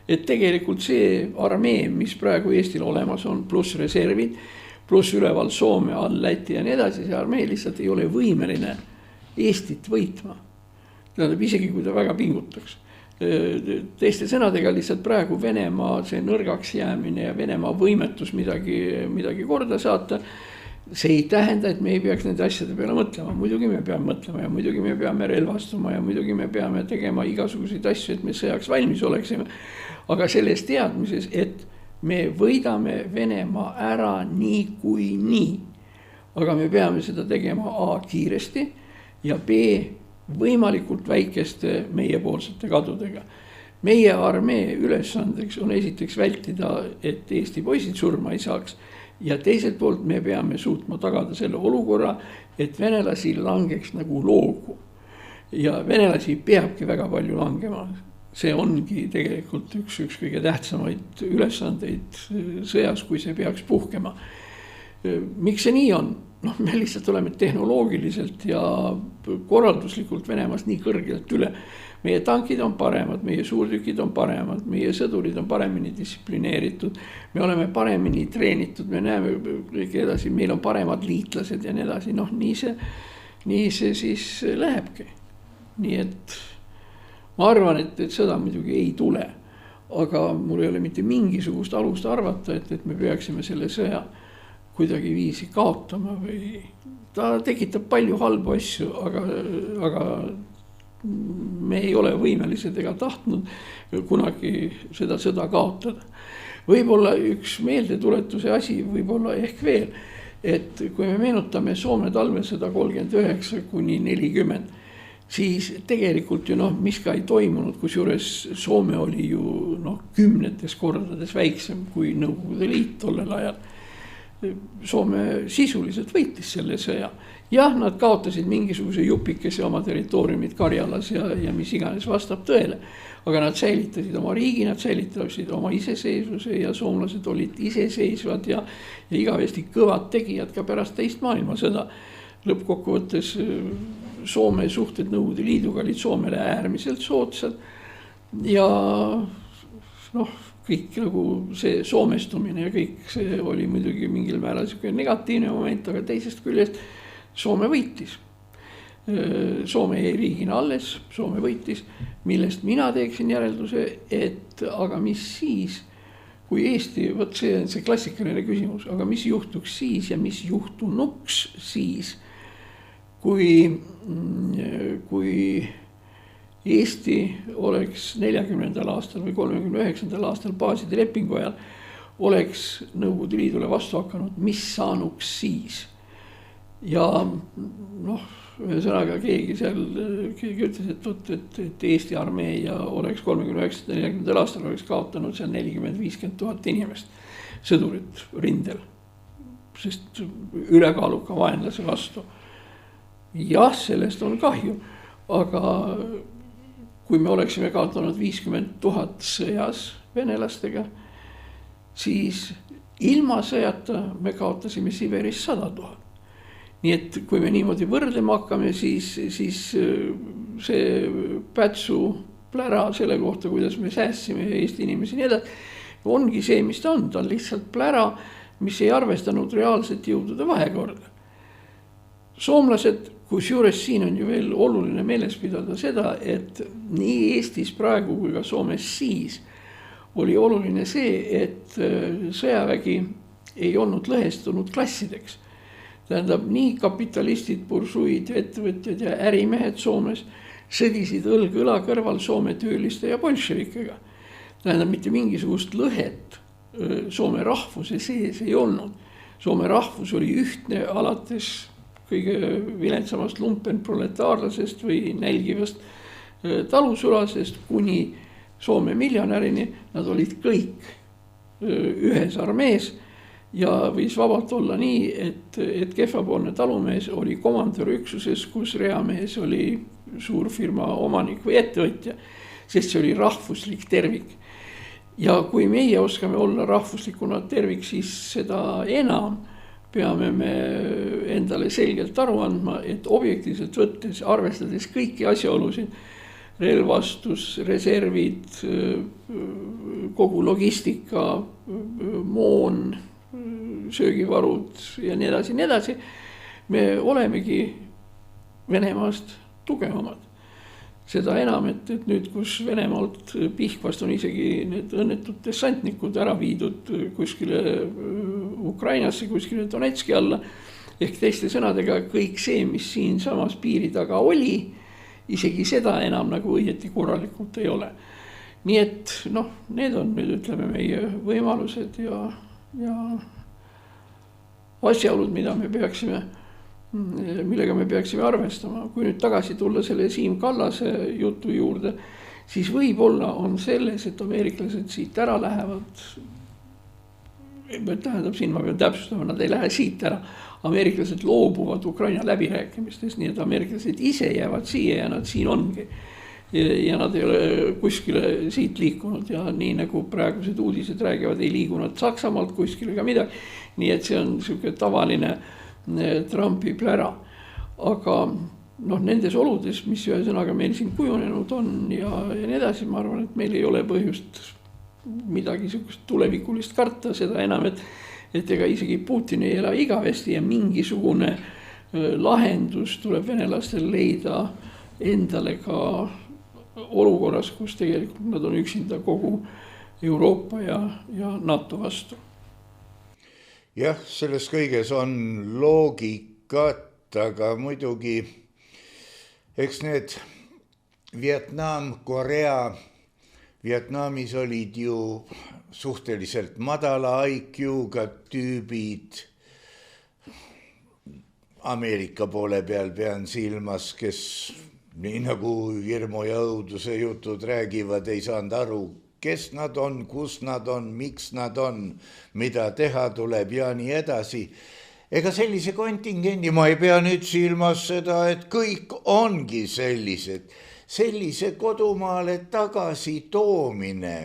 Et tegelikult see armee, mis praegu Eestil olemas on, pluss reservid, pluss üleval Soome, all Läti ja nii edasi, see armee lihtsalt ei ole võimeline Eestit võitma. Tähendab, isegi kui ta väga pingutaks. Teiste sõnadega lihtsalt praegu Venemaa see nõrgaks jäämine ja Venemaa võimetus midagi korda saata, see ei tähenda, et me ei peaks nende asjade peale mõtlema. Muidugi me peame mõtlema ja muidugi me peame relvastuma ja muidugi me peame tegema igasuguseid asju, et me sõjaks valmis oleksime. Aga selles teadmises, et me võidame Venemaa ära nii kui nii. Aga me peame seda tegema A kiiresti ja B võimalikult väikeste meiepoolsete kadudega. Meie armee ülesandeks on esiteks vältida, et Eesti poisid surma ei saaks. Ja teiselt poolt me peame suutma tagada selle olukorra, et venelasi langeks nagu loogu. Ja venelasi peabki väga palju langema. See ongi tegelikult üks kõige tähtsamaid ülesandeid sõjas, kui see peaks puhkema. Miks see nii on? Noh, me lihtsalt oleme tehnoloogiliselt ja korralduslikult Venemaast nii kõrgelt üle. Meie tankid on paremad, meie suurtükid on paremad, meie sõdurid on paremini distsiplineeritud, me oleme paremini treenitud, me näeme kõik edasi, meil on paremad liitlased ja nii edasi. Noh, nii see siis lähebki. Nii et ma arvan, et sõda muidugi ei tule, aga mul ei ole mitte mingisugust alust arvata, et me peaksime selle sõja kuidagi viisi kaotama või ta tekitab palju halbu asju, aga me ei ole võimelised ega tahtnud kunagi seda sõda kaotada. Võib-olla üks meeldetuletuse asi võib-olla ehk veel, et kui me meenutame Soome talvesõda 39–40, siis tegelikult ju mis ka ei toimunud, kusjuures Soome oli ju 10 kordades väiksem kui Nõukogude Liit tollel ajal. Soome sisuliselt võitis selle sõja. Jah, nad kaotasid mingisuguse jupikese oma territooriumid Karjalas ja mis iganes vastab tõele. Aga nad säilitasid oma riigi, nad säilitasid oma iseseisvuse ja soomlased olid iseseisvad ja igavesti kõvad tegijad ka pärast teist maailmasõda. Lõppkokkuvõttes Soome suhted Nõukogude Liiduga olid Soomele äärmiselt soodsad ja kõik nagu see soomestumine ja kõik see oli muidugi mingil määral negatiivne moment, aga teisest küljest Soome võitis. Soome jäi riigina alles, Soome võitis, millest mina teeksin järelduse, et aga mis siis, kui Eesti, võt see on see klassikaline küsimus, aga mis juhtuks siis ja mis juhtunuks siis, kui Eesti oleks 40. aastal või 39. aastal baaside lepingu ajal oleks Nõukogude Liidule vastu hakanud, mis saanuks siis? Ja ühesõnaga keegi ütles, et Eesti armee ja oleks 39. aastal oleks kaotanud seal 40–50 000 inimest sõdurit rindel, sest ülekaaluka vaenlase vastu. Jah, sellest on kahju, aga kui me oleksime kaotanud 50 000 sõjas venelastega siis ilma sõjata me kaotasime Siberis 100 000. Nii et kui me niimoodi võrdlema hakkame, siis see Pätsu plära selle kohta, kuidas me säästsime Eesti inimesi nii edasi, ongi see, mis ta on lihtsalt plära, mis ei arvestanud reaalset jõudude vahekorda. Soomlased, kusjuures siin on ju veel oluline meeles pidada seda, et nii Eestis praegu kui ka Soomes siis oli oluline see, et sõjavägi ei olnud lõhestunud klassideks. Tähendab, nii kapitalistid, bursuid, ettevõtjad ja ärimehed Soomes sõdisid õlg õla kõrval Soome tööliste ja bolševikega. Tähendab, mitte mingisugust lõhet Soome rahvuse sees ei olnud. Soome rahvus oli ühtne alates kõige viletsamast lumpenproletaarlasest või nälgivast talusulasest kuni Soome miljonärini. Nad olid kõik ühes armees. Ja võis vabalt olla nii, et kehvapoolne talumees oli komandörüksuses, kus reamees oli suurfirma omanik või ettevõtja, sest see oli rahvuslik tervik. Ja kui meie oskame olla rahvuslikuna tervik, siis seda enam peame me endale selgelt aru andma, et objektiivselt võttes, arvestades kõiki asjaolusid, relvastus, reservid, kogu logistika, moon, söögivarud ja nii edasi, me olemegi Venemaast tugevamad. Seda enam, et nüüd, kus Venemaalt Pihkvast on isegi need õnnetud dessantnikud ära viidud kuskile Ukrainasse, kuskile Donetski alla, ehk teiste sõnadega kõik see, mis siin samas piiri taga oli, isegi seda enam nagu õieti korralikult ei ole. Nii et need on nüüd ütleme meie võimalused ja asjaolud, millega me peaksime arvestama. Kui nüüd tagasi tulla selle Siim Kallase jutu juurde, siis võib-olla on selles, et ameeriklased siit ära lähevad. Tähendab, siin ma pean täpsustama, nad ei lähe siit ära. Ameeriklased loobuvad Ukraina läbirääkimistest, nii et ameeriklased ise jäävad siia ja nad siin ongi. Ja nad ei ole kuskile siit liikunud ja nii nagu praegused uudised räägivad, ei liigunud Saksamaalt kuskile ka midagi. Nii et see on selline tavaline Trumpi plära. Aga nendes oludes, mis ühesõnaga meil siin kujunenud on ja nii edasi, ma arvan, et meil ei ole põhjust midagi tulevikulist karta, seda enam, et ega isegi Putin ei ela igavesti ja mingisugune lahendus tuleb venelastel leida endale ka olukorras, kus tegelikult nad on üksinda kogu Euroopa ja NATO vastu. Jah, selles kõiges on loogikat, aga muidugi eks need Vietnam, Korea, Vietnamis olid ju suhteliselt madala IQ-ga tüübid. Ameerika poole peal pean silmas, kes nii nagu hirmu ja õuduse jutud räägivad, ei saanud aru, kes nad on, kus nad on, miks nad on, mida teha tuleb ja nii edasi. Ega sellise kontingendi ma ei pea nüüd silmas seda, et kõik ongi sellised. Sellise kodumaale tagasi toomine,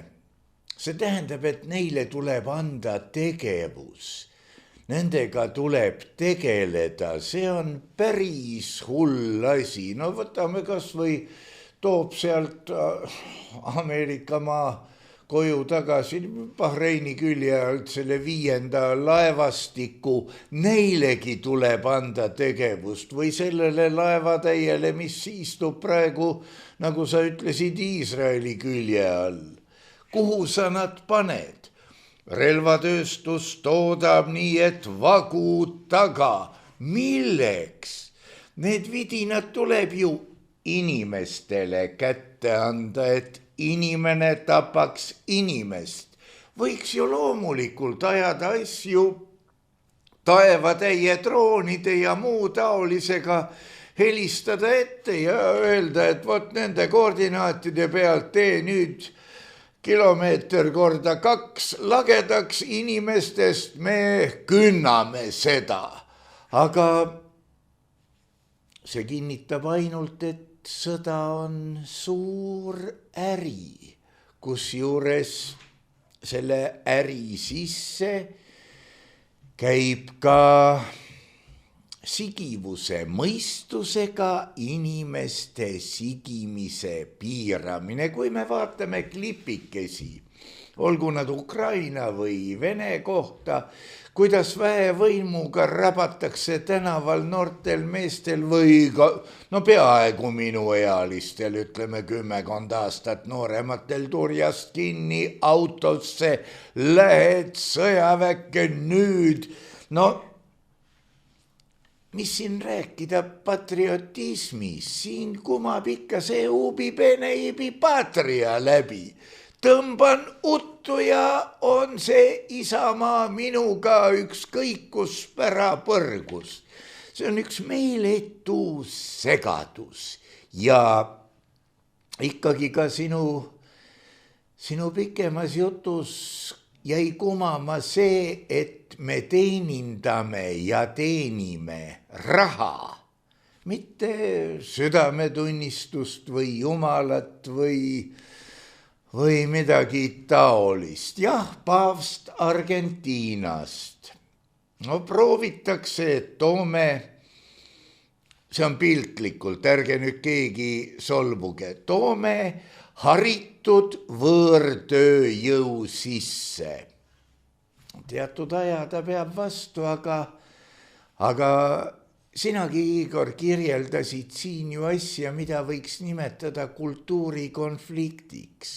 see tähendab, et neile tuleb anda tegevus. Nendega tuleb tegeleda, see on päris hull asi. Võtame kas või toob sealt Ameerika maa koju tagasi Bahreini külje alt selle 5. laevastiku. Neilegi tuleb anda tegevust või sellele laevatäiele, mis istub praegu, nagu sa ütlesid, Iisraeli külje all. Kuhu sa nad paned? Relvatööstus toodab nii, et vagu taga. Milleks? Need vidinad tuleb ju inimestele kätte anda, et inimene tapaks inimest. Võiks ju loomulikult ajada asju taevatäie droonide ja muu taolisega, helistada ette ja öelda, et vot nende koordinaatide pealt tee nüüd kilomeeter korda 2 lagedaks inimestest, me künname seda. Aga see kinnitab ainult, et sõda on suur äri, kus juures selle äri sisse käib ka sigivuse mõistusega inimeste sigimise piiramine. Kui me vaatame klipikesi, olgu nad Ukraina või Vene kohta, kuidas väevõimuga rabatakse tänaval noortel meestel või ka, peaaegu minuealistel, ütleme 10 aastat noorematel turjast kinni autosse, lähed sõjaväkke nüüd. Mis siin rääkida patriotismis, siin kumab ikka see ubi bene ibi patria läbi. Tõmban uttu ja on see Isamaa minuga ükskõik kus pärapõrgus. See on üks meeletu segadus ja ikkagi ka sinu pikemas jutus jäi kumama see, et me teenindame ja teenime raha, mitte südametunnistust või jumalat või midagi taolist. Jah, paavst Argentiinast. Proovitakse, et toome, see on piltlikult, ärge nüüd keegi solvuge, toome haritud võõrtööjõu sisse. Teatud aja ta peab vastu, aga sinagi, Igor, kirjeldasid siin ju asja, mida võiks nimetada kultuurikonfliktiks.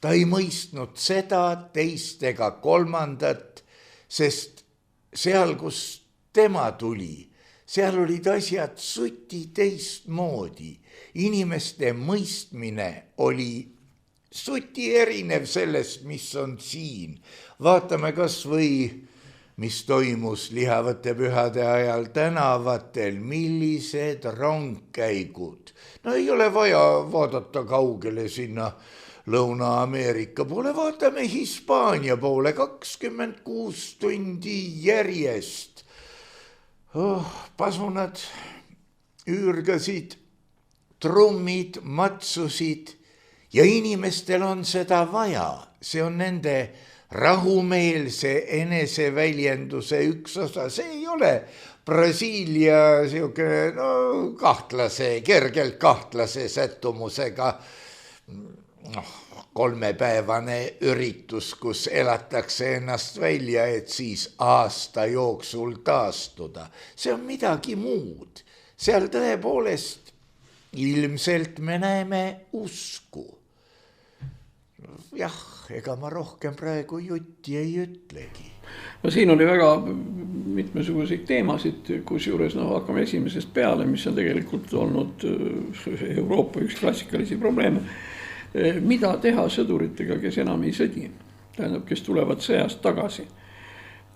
Ta ei mõistnud seda, teist ega kolmandat, sest seal, kus tema tuli, seal olid asjad suti teistmoodi. Inimeste mõistmine oli suti erinev sellest, mis on siin. Vaatame kas või, mis toimus lihavate pühade ajal tänavatel, millised rongkäigud. Ei ole vaja vaadata kaugele sinna Lõuna-Ameerika poole, vaatame Hispaania poole, 26 tundi järjest. Pasunad üürgasid, trummid, matsusid ja inimestel on seda vaja. See on nende rahumeelse eneseväljenduse üks osa. See ei ole Brasiilia kergelt kahtlase sättumusega 3-päevane üritus, kus elatakse ennast välja, et siis aasta jooksul taastuda. See on midagi muud. Seal tõepoolest ilmselt me näeme usku. Jah, ega ma rohkem praegu jutti ei ütlegi. Siin oli väga mitmesuguseid teemasid, kusjuures hakkame esimesest peale, mis on tegelikult olnud Euroopa üks klassikalisi probleeme. Mida teha sõduritega, kes enam ei sõdi, tähendab, kes tulevad sõjast tagasi.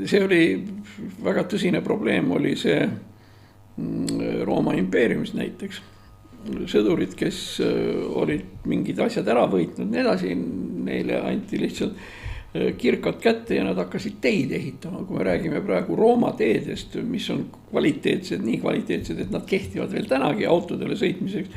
See oli väga tõsine probleem, oli see Rooma impeeriumis näiteks. Sõdurid, kes olid mingid asjad ära võitnud, need edasi, neile anti lihtsalt kirkad kätte ja nad hakkasid teid ehitama. Kui me räägime praegu Rooma teedest, mis on kvaliteetsed, nii kvaliteetsed, et nad kehtivad veel tänagi autodele sõitmiseks,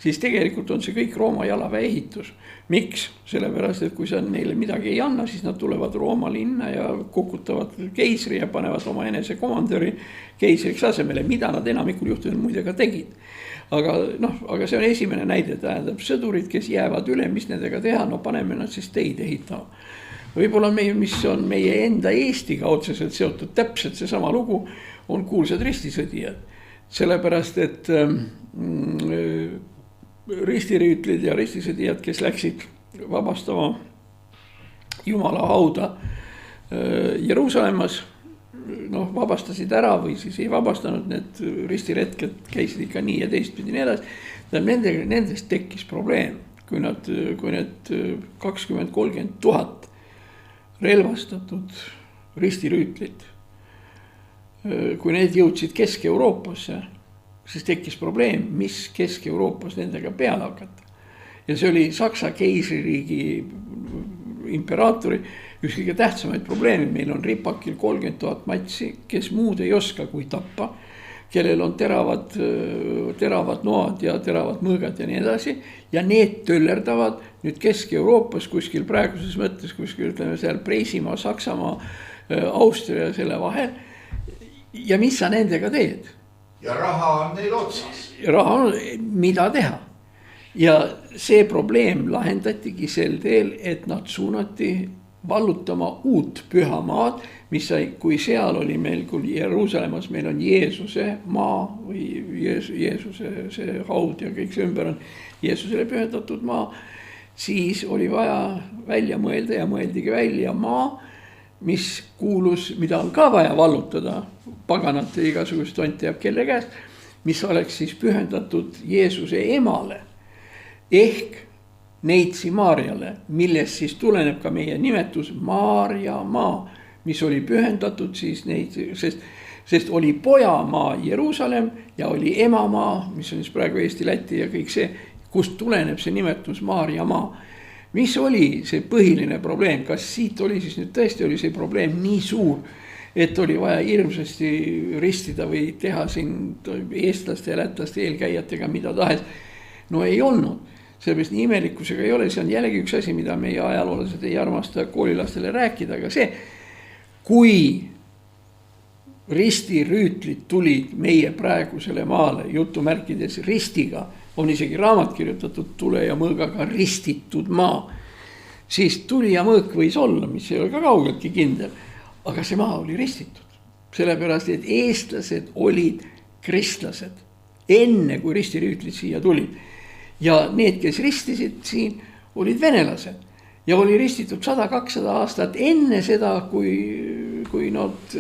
siis tegelikult on see kõik Rooma jalaväe ehitus. Miks? Sellepärast, et kui sa neile midagi ei anna, siis nad tulevad Rooma linna ja kukutavad keisri ja panevad oma enese komandöri keisriks asemele, mida nad enamikul juhtudel muide ka tegid. Aga see on esimene näide, tähendab sõdurid, kes jäävad üle, mis nendega teha, paneme nad siis teid ehitama. Võib-olla mis on meie enda Eestiga otseselt seotud, täpselt seesama lugu, on kuulsad ristisõdijad. Sellepärast, et ristirüütlid ja ristisõdijad, kes läksid vabastama Jumala hauda Jeruusalemmas, vabastasid ära või siis ei vabastanud, need ristiretked käisid ikka nii ja teistpidi nii edasi. Nendest tekkis probleem, kui need 20-30 000 relvastatud ristirüütlit, kui need jõudsid Kesk-Euroopasse, siis tekkis probleem, mis Kesk-Euroopas nendega peale hakata. Ja see oli Saksa keisririigi imperaatori üks kõige tähtsamaid probleeme. Meil on ripakil 30 000 matsi, kes muud ei oska kui tappa, kellel on teravad noad ja teravad mõõgad ja nii edasi. Ja need töllerdavad nüüd Kesk-Euroopas kuskil praeguses mõttes, kuskil ütleme seal Preisimaa, Saksamaa, Austria selle vahel. Ja mis sa nendega teed? Ja raha on neil otsas. Raha on, mida teha? Ja see probleem lahendatigi sel teel, et nad suunati vallutama uut pühamaad, mis sai, kui seal oli meil, kui Jeruusalemmas meil on Jeesuse maa või Jeesuse see haud ja kõik see ümber on Jeesusele pühendatud maa, siis oli vaja välja mõelda ja mõeldigi välja maa, mis kuulus, mida on ka vaja vallutada, paganate igasugust tont teab kelle käest, mis oleks siis pühendatud Jeesuse emale ehk Neitsi Maarjale, millest siis tuleneb ka meie nimetus Maarja maa, mis oli pühendatud siis neid, sest oli pojamaa Jeruusalemm ja oli emamaa, mis on siis praegu Eesti, Läti ja kõik see, kust tuleneb see nimetus Maarja maa. Mis oli see põhiline probleem, kas siit oli siis nüüd tõesti oli see probleem nii suur, et oli vaja hirmsasti ristida või teha siin eestlaste ja lätlaste eelkäijatega mida tahes? No ei olnud. Sellepärast nii imelikkusega ei ole, see on jällegi üks asi, mida meie ajaloolased ei armasta koolilastele rääkida, aga see, kui ristirüütlid tulid meie praegusele maale, jutumärkides ristiga, on isegi raamat kirjutatud tule ja mõõgaga ristitud maa, siis tuli ja mõõk võis olla, mis ei ole ka kaugeltki kindel, aga see maa oli ristitud. Sellepärast, et eestlased olid kristlased, enne kui ristirüütlid siia tulid. Ja need, kes ristisid siin, olid venelased ja oli ristitud 100-200 aastat enne seda, kui nad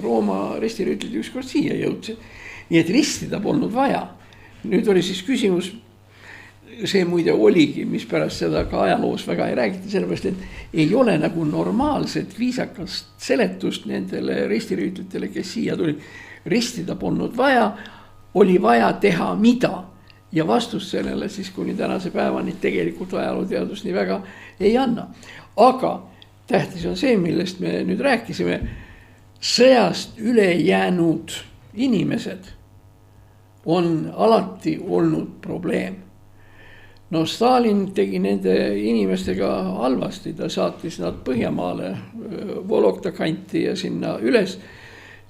Rooma ristirüütlid ükskord siia jõudsid. Nii et ristida polnud vaja. Nüüd oli siis küsimus, see muide oligi, mis pärast seda ka ajaloos väga ei räägita, sellepärast, et ei ole nagu normaalset viisakast seletust nendele ristirüütlitele, kes siia tulid. Ristida polnud vaja, oli vaja teha mida. Ja vastus sellele siis kuni tänase päevani tegelikult ajalooteadus nii väga ei anna. Aga tähtis on see, millest me nüüd rääkisime, sõjast üle jäänud inimesed on alati olnud probleem. No Stalin tegi nende inimestega halvasti, ta saatis nad Põhjamaale, Vologda kanti ja sinna üles.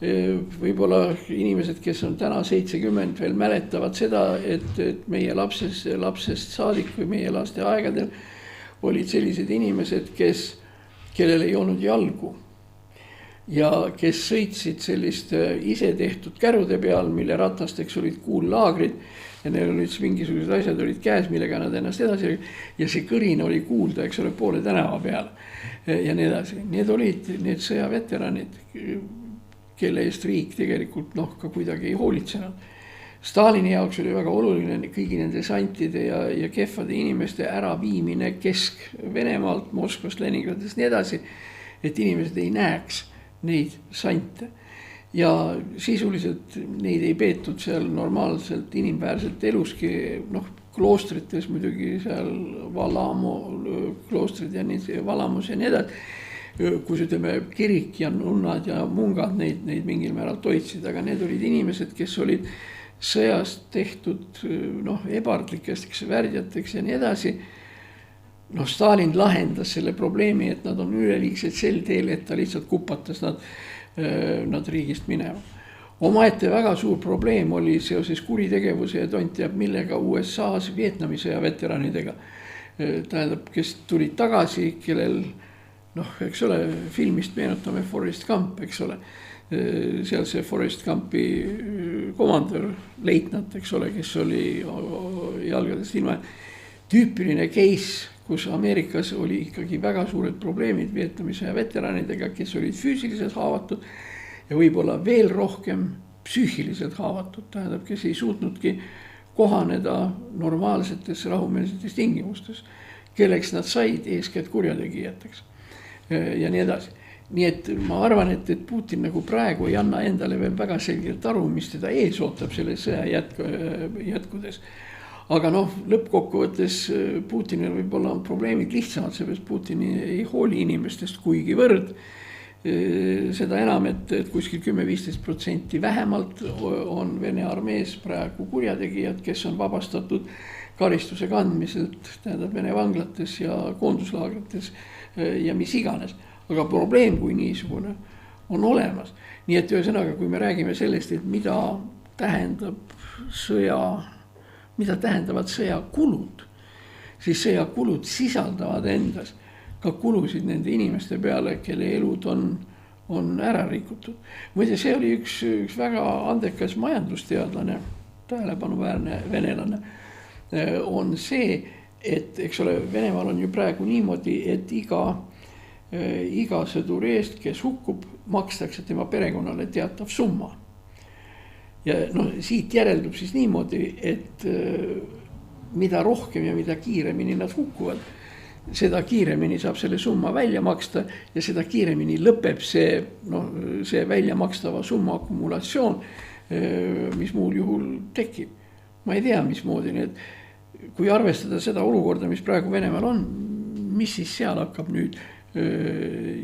Võib-olla inimesed, kes on täna 70 veel mäletavad seda, et meie lapsest saadik või meie laste aegadel olid sellised inimesed, kellel ei olnud jalgu ja kes sõitsid selliste ise tehtud kärude peal, mille ratasteks olid kuullaagrid ja neil olid mingisugused asjad olid käes, millega nad ennast edasi ja see kõrin oli kuulda, eks ole, poole tänava peal ja nii edasi. Need olid need sõjaveteranid, kelle eest riik tegelikult ka kuidagi ei hoolitsenud. Stalini jaoks oli väga oluline kõigi nende santide ja kehvade inimeste äraviimine Kesk-Venemaalt, Moskvast, Leningradist nii edasi, et inimesed ei näeks neid sante. Ja sisuliselt neid ei peetud seal normaalselt inimväärselt eluski, kloostrites muidugi seal Valamo kloostrid ja Valamos ja nii edasi, kus ütleme kirik ja nunnad ja mungad neid mingil määral toitsid, aga need olid inimesed, kes olid sõjast tehtud ebardlikest värdjateks ja nii edasi. Stalin lahendas selle probleemi, et nad on üleliigsed sel teel, et ta lihtsalt kupatas nad riigist minema. Omaette väga suur probleem oli seoses kuritegevuse ja tont teab millega USA-s Vietnami sõja veteranidega. Tähendab, kes tulid tagasi, kellel eks ole, filmist meenutame Forrest Gump, eks ole, seal see Forrest Gumpi komandör, leitnant, eks ole, kes oli jalgadest ilma. Tüüpiline case, kus Ameerikas oli ikkagi väga suured probleemid Vietnami sõja veteranidega, kes olid füüsiliselt haavatud ja võib-olla veel rohkem psüühiliselt haavatud, tähendab, kes ei suutnudki kohaneda normaalsetes rahumeelsetes tingimustes, kelleks nad said eeskätt kurjategijateks. Ja nii edasi. Nii et ma arvan, et Putin nagu praegu ei anna endale veel väga selgelt aru, mis teda ees ootab selle sõja jätkudes. Aga lõppkokkuvõttes Putinil võib-olla on probleemid lihtsamad, seepärast Putin ei hooli inimestest kuigi võrd. Seda enam, et kuskil 10-15% vähemalt on Vene armees praegu kurjategijad, kes on vabastatud karistuse kandmiselt, tähendab Vene vanglates ja koonduslaagrites ja mis iganes. Aga probleem kui niisugune on olemas. Nii et ühesõnaga, kui me räägime sellest, et mida tähendavad sõjakulud, siis sõjakulud sisaldavad endas ka kulusid nende inimeste peale, kelle elud on ära rikutud. Muide, see oli üks väga andekas majandusteadlane, tähelepanuväärne venelane, on see, et eks ole, Venemaal on ju praegu niimoodi, et iga sõduri eest, kes hukkub, makstakse tema perekonnale teatav summa. Ja siit järeldub siis niimoodi, et mida rohkem ja mida kiiremini nad hukkuvad, seda kiiremini saab selle summa välja maksta ja seda kiiremini lõpeb see välja makstava summa akumulatsioon, mis muul juhul tekib. Ma ei tea, mismoodi need, kui arvestada seda olukorda, mis praegu Venemaal on, mis siis seal hakkab nüüd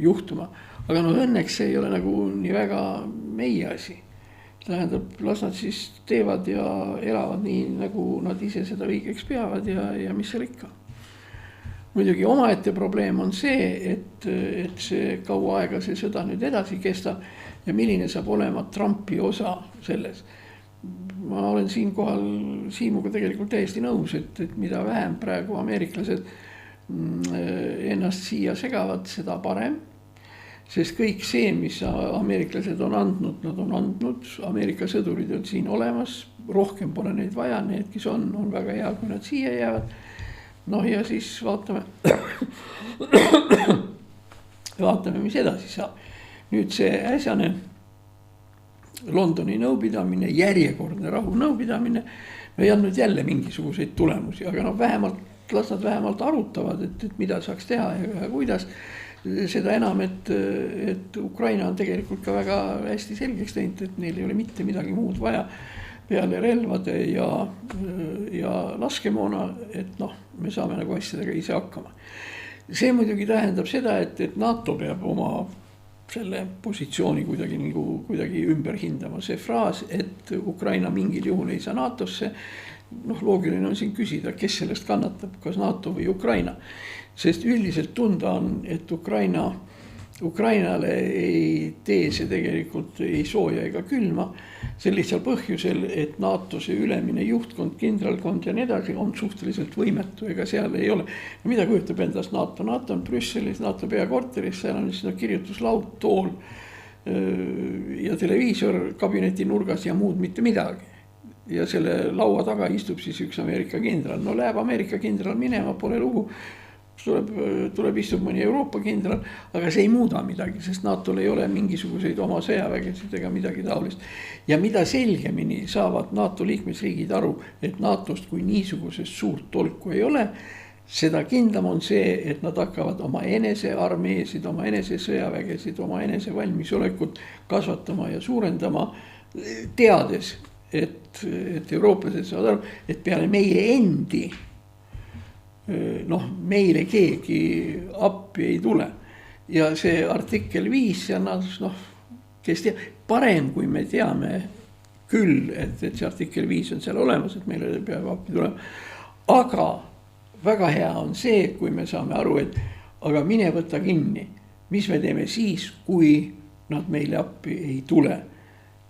juhtuma. Aga õnneks see ei ole nagu nii väga meie asi. Tähendab, las nad siis teevad ja elavad nii, nagu nad ise seda õigeks peavad ja mis seal ikka. Muidugi omaette probleem on see, et see kaua aega see sõda nüüd edasi kestab ja milline saab olema Trumpi osa selles. Ma olen siinkohal Siimuga tegelikult täiesti nõus, et mida vähem praegu ameeriklased ennast siia segavad, seda parem. Sest kõik see, mis ameeriklased on andnud, nad on andnud, Ameerika sõdurid on siin olemas, rohkem pole neid vaja, need, kes on väga hea, kui nad siia jäävad. Ja siis vaatame, mis edasi saab. Nüüd see äsjane Londoni nõupidamine, järjekordne rahu nõupidamine, ei andnud jälle mingisuguseid tulemusi, aga las nad vähemalt arutavad, et mida saaks teha ja kuidas. Seda enam, et Ukraina on tegelikult ka väga hästi selgeks teinud, et neil ei ole mitte midagi muud vaja peale relvade ja laskemoona, et me saame nagu asjadega ise hakkama. See muidugi tähendab seda, et NATO peab oma selle positsiooni kuidagi ümber hindama. See fraas, et Ukraina mingil juhul ei saa NATOsse, loogiline on siin küsida, kes sellest kannatab, kas NATO või Ukraina. Sest üldiselt tunda on, et Ukrainale ei tee see tegelikult ei sooja ega külma. See lihtsal põhjusel, et NATO see ülemine juhtkond, kindralkond ja nii edasi on suhteliselt võimetu, ega seal ei ole. Mida kujutab endast NATO? NATO on Brüsselis, NATO peakorteris, seal on kirjutuslaud, tool ja televiisor kabineti nurgas ja muud mitte midagi. Ja selle laua taga istub siis üks Ameerika kindral. Läheb Ameerika kindral minema, pole lugu. Tuleb istub mõni Euroopa kindral, aga see ei muuda midagi, sest NATOl ei ole mingisuguseid oma sõjavägesid ega midagi taolist. Ja mida selgemini saavad NATO liikmesriigid aru, et NATOst kui niisugusest suurt tolku ei ole, seda kindlam on see, et nad hakkavad oma enese armeesid, oma enese sõjavägesid, oma enese valmisolekut kasvatama ja suurendama, teades, et eurooplased saavad aru, et peale meie endi meile keegi appi ei tule. Ja see artikkel 5, kes teab, parem kui me teame küll, et see artikkel 5 on seal olemas, et meile peab appi tulema. Aga väga hea on see, kui me saame aru, et aga mine võtta kinni, mis me teeme siis, kui nad meile appi ei tule.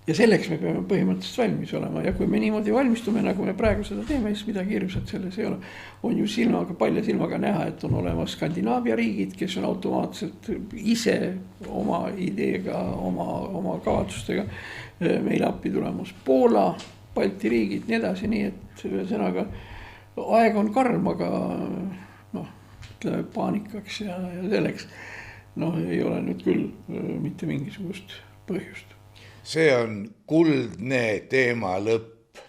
Ja selleks me peame põhimõtteliselt valmis olema ja kui me niimoodi valmistume, nagu me praegu seda teeme, siis midagi hirmsat selles ei ole. On ju palja silmaga näha, et on olemas Skandinaavia riigid, kes on automaatselt ise oma ideega, oma kavatsustega meile appi tulemas. Poola, Balti riigid, nii edasi, nii et ühesõnaga aeg on karm, aga paanikaks ja selleks ei ole nüüd küll mitte mingisugust põhjust. See on kuldne teema lõpp.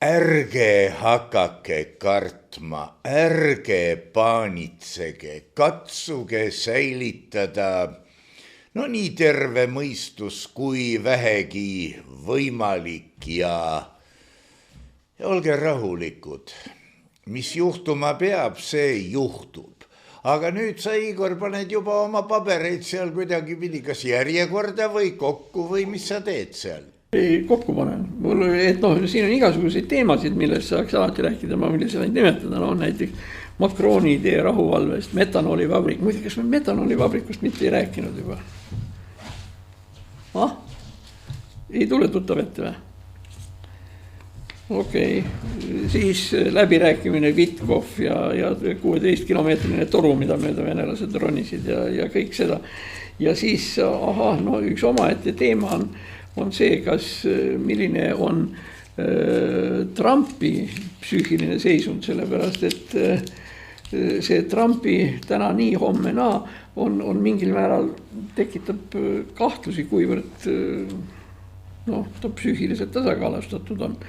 Ärge hakake kartma, ärge paanitsege, katsuge säilitada nii terve mõistus kui vähegi võimalik ja olge rahulikud. Mis juhtuma peab, see juhtub. aga nüüd sa, Igor, paned juba oma pabereid seal kuidagi pidi, kas järjekorda või kokku või mis sa teed seal? Ei, kokku panen. Et siin on igasuguseid teemasid, millest saaks alati rääkida, ma millest sain nimetada, näiteks Macroni idee rahuvalvest, metanoolivabrik. Muide, kas me metanoolivabrikust mitte ei rääkinud juba? Ei tule tuttav ette või? Okei, siis läbirääkimine Vitkov ja 16-kilomeetrine toru, mida mööda venelased ronisid ja kõik seda. Ja siis, üks omaette teema on see, milline on Trumpi psüühiline seisund, sellepärast, et see Trumpi täna nii, homme naa on mingil määral tekitab kahtlusi, kuivõrd ta psüühiliselt tasakaalustatud on.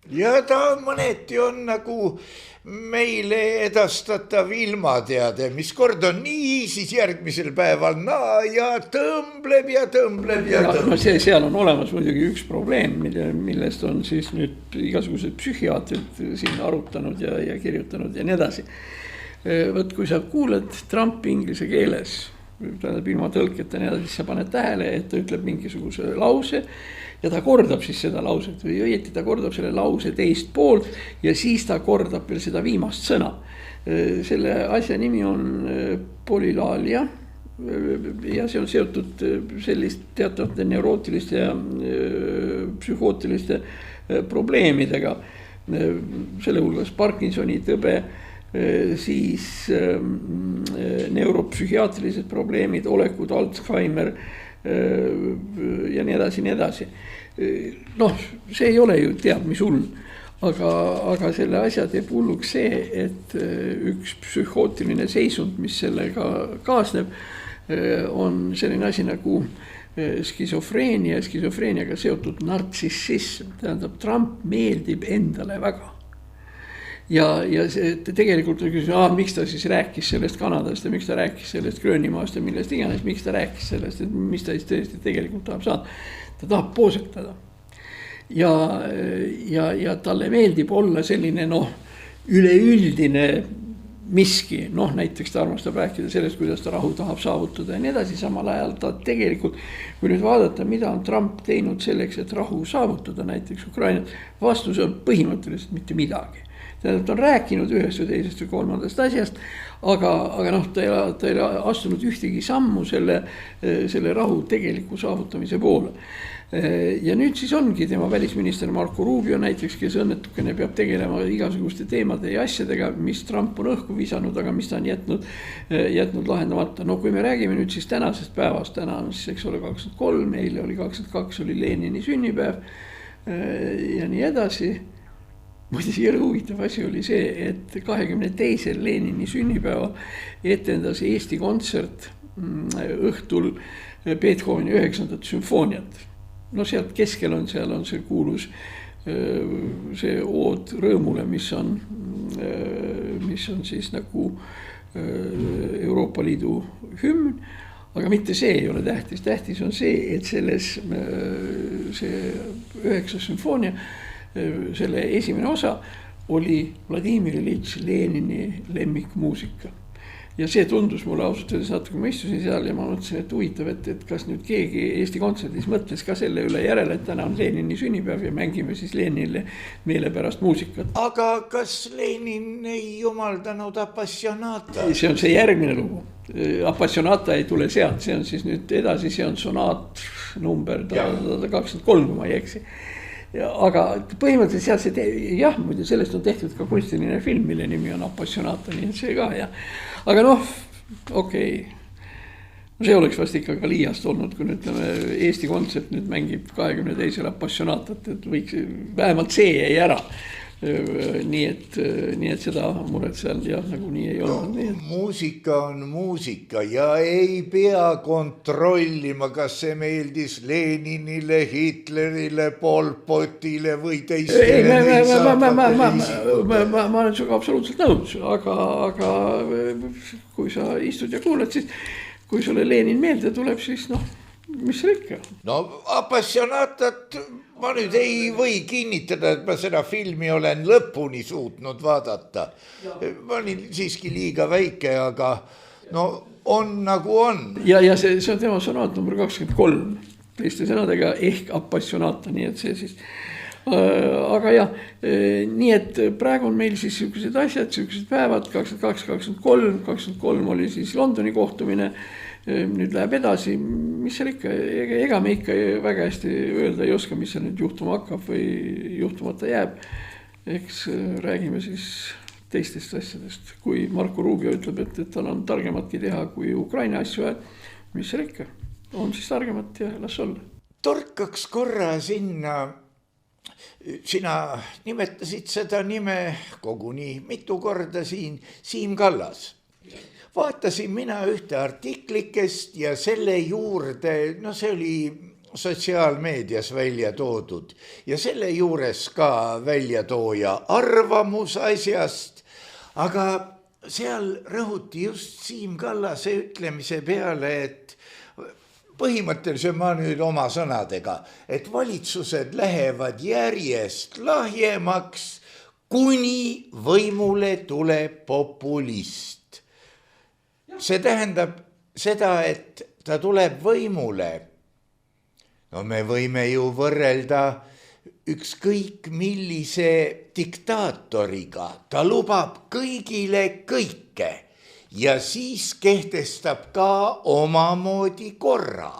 Ja ta mõneti on nagu meile edastatav ilmateade, mis kord on nii, siis järgmisel päeval naa ja tõmbleb ja tõmbleb ja tõmbleb. No seal on olemas muidugi üks probleem, millest on siis nüüd igasugused psühhiaatrid siin arutanud ja kirjutanud ja nii edasi. Võt, kui sa kuuled Trumpi inglise keeles, ilma tõlketa nii edasi, siis sa paned tähele, et ta ütleb mingisuguse lause ja ta kordab siis seda lauset või õieti ta kordab selle lause teist poolt ja siis ta kordab veel seda viimast sõna. Selle asja nimi on polülaalia ja see on seotud sellist teatavate neurootiliste ja psühhootiliste probleemidega. Selle hulgas Parkinsoni tõbe, siis neuropsühhiaatrilised probleemid, olekud, Alzheimer ja nii edasi, nii edasi. See ei ole ju teab mis hull, aga selle asja teeb hulluks see, et üks psühhootiline seisund, mis sellega kaasneb, on selline asi nagu skisofreenia, skisofreeniaga seotud nartsissism, tähendab Trump meeldib endale väga. Ja see tegelikult miks ta siis rääkis sellest Kanadast ja miks ta rääkis sellest Gröönimaast ja millest iganes, miks ta rääkis sellest, et mis ta siis tõesti tegelikult tahab saada. Ta tahab poosetada. Ja talle meeldib olla selline üleüldine miski, näiteks ta armastab rääkida sellest, kuidas ta rahu tahab saavutada ja nii edasi, samal ajal ta tegelikult, kui nüüd vaadata, mida on Trump teinud selleks, et rahu saavutada näiteks Ukrainat, vastus on põhimõtteliselt mitte midagi. Ta on rääkinud ühest või teisest või kolmandast asjast, aga ta ei astunud ühtegi sammu selle rahu tegeliku saavutamise poole. Ja nüüd siis ongi tema välisminister Marco Rubio näiteks, kes õnnetukene peab tegelema igasuguste teemade ja asjadega, mis Trump on õhku visanud, aga mis ta on jätnud lahendamata. Kui me räägime nüüd siis tänasest päevast, täna on siis, eks ole, 23, eile oli 22, oli Lenini sünnipäev ja nii edasi. Muidugi jõle huvitav asi oli see, et 22. Lenini sünnipäeval etendas Eesti Kontsert õhtul Beethoveni 9. sümfooniat. Sealt keskel on see kuulus see ood rõõmule, mis on siis nagu Euroopa Liidu hümn, aga mitte see ei ole tähtis. Tähtis on see, et selles see 9. sümfoonia selle esimene osa oli Vladimir Iljitš Lenini lemmikmuusika. Ja see tundus mulle ausalt öeldes natuke, ma istusin seal ja ma mõtlesin, et huvitav, et kas nüüd keegi Eesti Kontserdis mõtles ka selle üle järele, et täna on Lenini sünnipäev ja mängime siis Leninile meelepärast muusikat. Aga kas Lenin ei omaldanud Appassionata? See on see järgmine lugu. Appassionata ei tule sealt, see on siis nüüd edasi, see on sonaat number 23, kui ma ei eksi. Aga põhimõtteliselt jah, muide sellest on tehtud ka kunstiline film, mille nimi on Appassionata, nii et see ka ja. Aga okei. See oleks vast ikka ka liiast olnud, kui nüüd Eesti Kontsert nüüd mängib 22. Appassionatat, et võiks, vähemalt see jäi ära. Nii et seda muret seal nagu nii ei olnud. Muusika on muusika ja ei pea kontrollima, kas see meeldis Leninile, Hitlerile, Pol Potile või teistele. Ma olen sinuga absoluutselt nõus, aga kui sa istud ja kuuled, siis kui sulle Lenin meelde tuleb, siis mis seal ikka? No Appassionatat ma nüüd ei või kinnitada, et ma seda filmi olen lõpuni suutnud vaadata. Ma olin siiski liiga väike, aga no on nagu on. Ja see on tema sonaat number 23, teiste sõnadega ehk Appassionata, nii et see siis. Aga jah, nii et praegu on meil siis sellised asjad, sellised päevad, 22-23 oli siis Londoni kohtumine, nüüd läheb edasi, mis seal ikka, ega me ikka väga hästi öelda ei oska, mis seal nüüd juhtuma hakkab või juhtumata jääb. Eks räägime siis teistest asjadest, kui Marco Rubio ütleb, et tal on targematki teha kui Ukraina asju, mis seal ikka, on siis targemat ja las olla. Torkaks korra sinna. Sina nimetasid seda nime koguni mitu korda siin, Siim Kallas. Vaatasin mina ühte artiklikest ja selle juurde, no see oli sotsiaalmeedias välja toodud ja selle juures ka väljatooja arvamus asjast, aga seal rõhuti just Siim Kallase ütlemise peale, et põhimõtteliselt ma nüüd oma sõnadega, et valitsused lähevad järjest lahjemaks, kuni võimule tuleb populist. See tähendab seda, et ta tuleb võimule. No me võime ju võrrelda ükskõik millise diktaatoriga. Ta lubab kõigile kõike. Ja siis kehtestab ka omamoodi korra.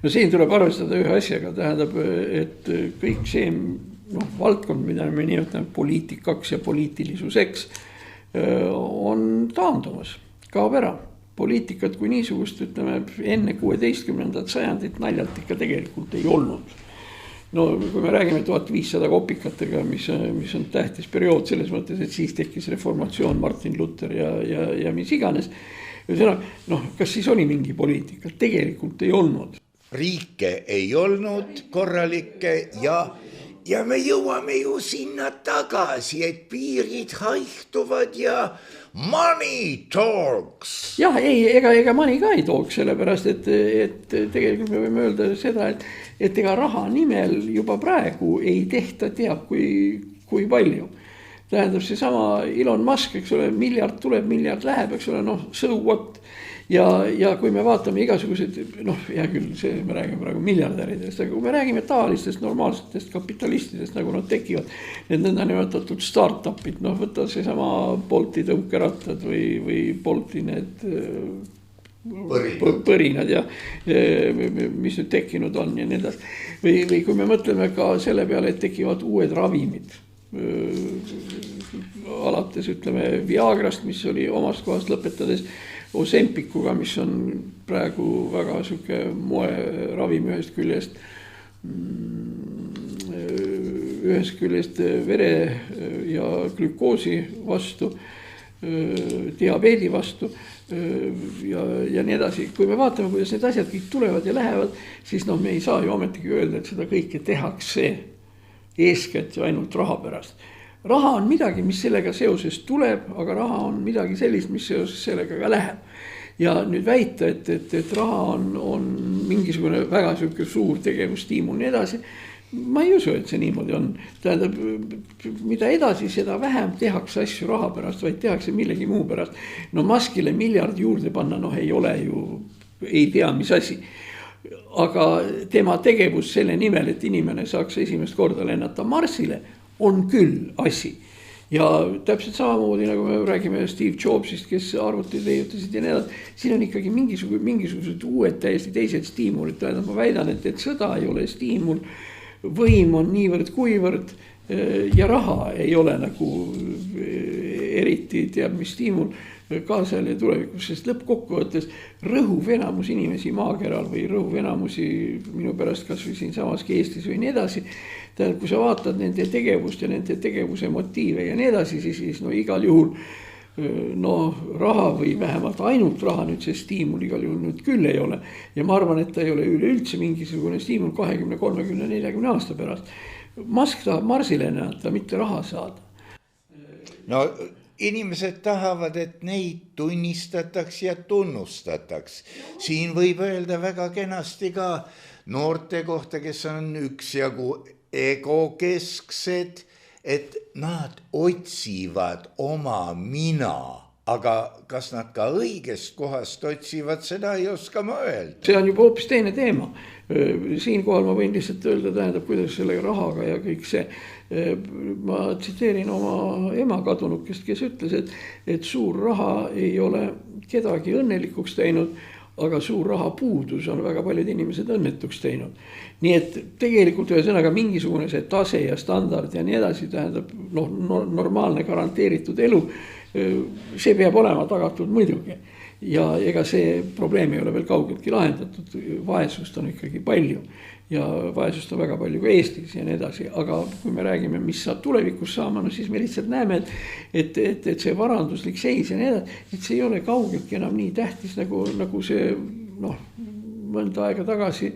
No siin tuleb arvestada ühe asjaga, tähendab, et kõik see valdkond, mida me nimetame poliitikaks ja poliitilisuseks, on taandumas, kaob ära. Poliitikat kui niisugust, ütleme, enne 16. sajandit naljalt ikka tegelikult ei olnud. No kui me räägime 1500 kopikatega, mis on tähtis periood selles mõttes, et siis tekkis reformatsioon, Martin Luther ja mis iganes. Kas siis oli mingi poliitika? Tegelikult ei olnud. Riike ei olnud korralikke ja me jõuame ju sinna tagasi, et piirid haihtuvad ja money talks. Jah, ega money ka ei tooks, sellepärast, et tegelikult me võime öelda seda, et ega raha nimel juba praegu ei tehta teab kui palju. Tähendab see sama Elon Musk, eks ole, miljard tuleb, miljard läheb, eks ole, so what. Ja kui me vaatame igasugused, hea küll, me räägime praegu miljardäridest, aga kui me räägime tavalistest normaalsetest kapitalistidest, nagu nad tekivad, need nõndanimetatud startupid, võtta see sama Bolti tõukerattad või Bolti need põrinad ja mis nüüd tekkinud on ja nii edasi. Või kui me mõtleme ka selle peale, et tekivad uued ravimid, alates ütleme Viagrast, mis oli omast kohast lõpetades Ozempikuga, mis on praegu väga suke moe ravim ühest küljest vere ja glükoosi vastu, diabeedi vastu ja nii edasi. Kui me vaatame, kuidas need asjad kõik tulevad ja lähevad, siis me ei saa ju ometigi öelda, et seda kõike tehakse eeskätt ju ainult raha pärast. Raha on midagi, mis sellega seoses tuleb, aga raha on midagi sellist, mis seoses sellega ka läheb. Ja nüüd väita, et raha on mingisugune väga suur tegevusstiimul nii edasi, ma ei usu, et see niimoodi on. Tähendab, mida edasi, seda vähem tehakse asju raha pärast, vaid tehakse millegi muu pärast. Muskile miljard juurde panna, ei ole ju, ei tea mis asi. Aga tema tegevus selle nimel, et inimene saaks esimest korda lennata Marsile, on küll asi. Ja täpselt samamoodi, nagu me räägime Steve Jobsist, kes arvutid leiutasid ja nii edasi, siin on ikkagi mingisugused uued täiesti teised stiimulid. Tähendab, ma väidan, et sõda ei ole stiimul, võim on niivõrd kuivõrd ja raha ei ole nagu eriti teab mis stiimul kaasal ja tulevikus, sest lõppkokkuvõttes rõhuv enamus inimesi maakeral või rõhuv enamusi minu pärast kas või siin samaski Eestis või nii edasi. Tähendab, kui sa vaatad nende tegevust ja nende tegevuse motiive ja nii edasi, siis igal juhul raha või vähemalt ainult raha nüüd see stiimul igal juhul nüüd küll ei ole. Ja ma arvan, et ta ei ole üleüldse mingisugune stiimul 20, 30, 40 aasta pärast. Musk tahab Marsile lennata, mitte raha saada. No inimesed tahavad, et neid tunnistataks ja tunnustataks. Siin võib öelda väga kenasti ka noorte kohta, kes on üksjagu egokesksed, et nad otsivad oma mina, aga kas nad ka õigest kohast otsivad, seda ei oska ma öelda. See on juba hoopis teine teema. Siinkohal ma võin lihtsalt öelda, tähendab, kuidas selle rahaga ja kõik see. Ma tsiteerin oma ema kadunukest, kes ütles, et suur raha ei ole kedagi õnnelikuks teinud, aga suur raha puudus on väga paljud inimesed õnnetuks teinud. Nii et tegelikult ühesõnaga mingisugune see tase ja standard ja nii edasi, tähendab normaalne garanteeritud elu, see peab olema tagatud muidugi. Ja ega see probleem ei ole veel kaugeltki lahendatud, vaesust on ikkagi palju ja vaesust on väga palju ka Eestis ja nii edasi, aga kui me räägime, mis saab tulevikus saama, no siis me lihtsalt näeme, et see varanduslik seis ja nii edasi, et see ei ole kaugeltki enam nii tähtis, nagu see mõnda aega tagasi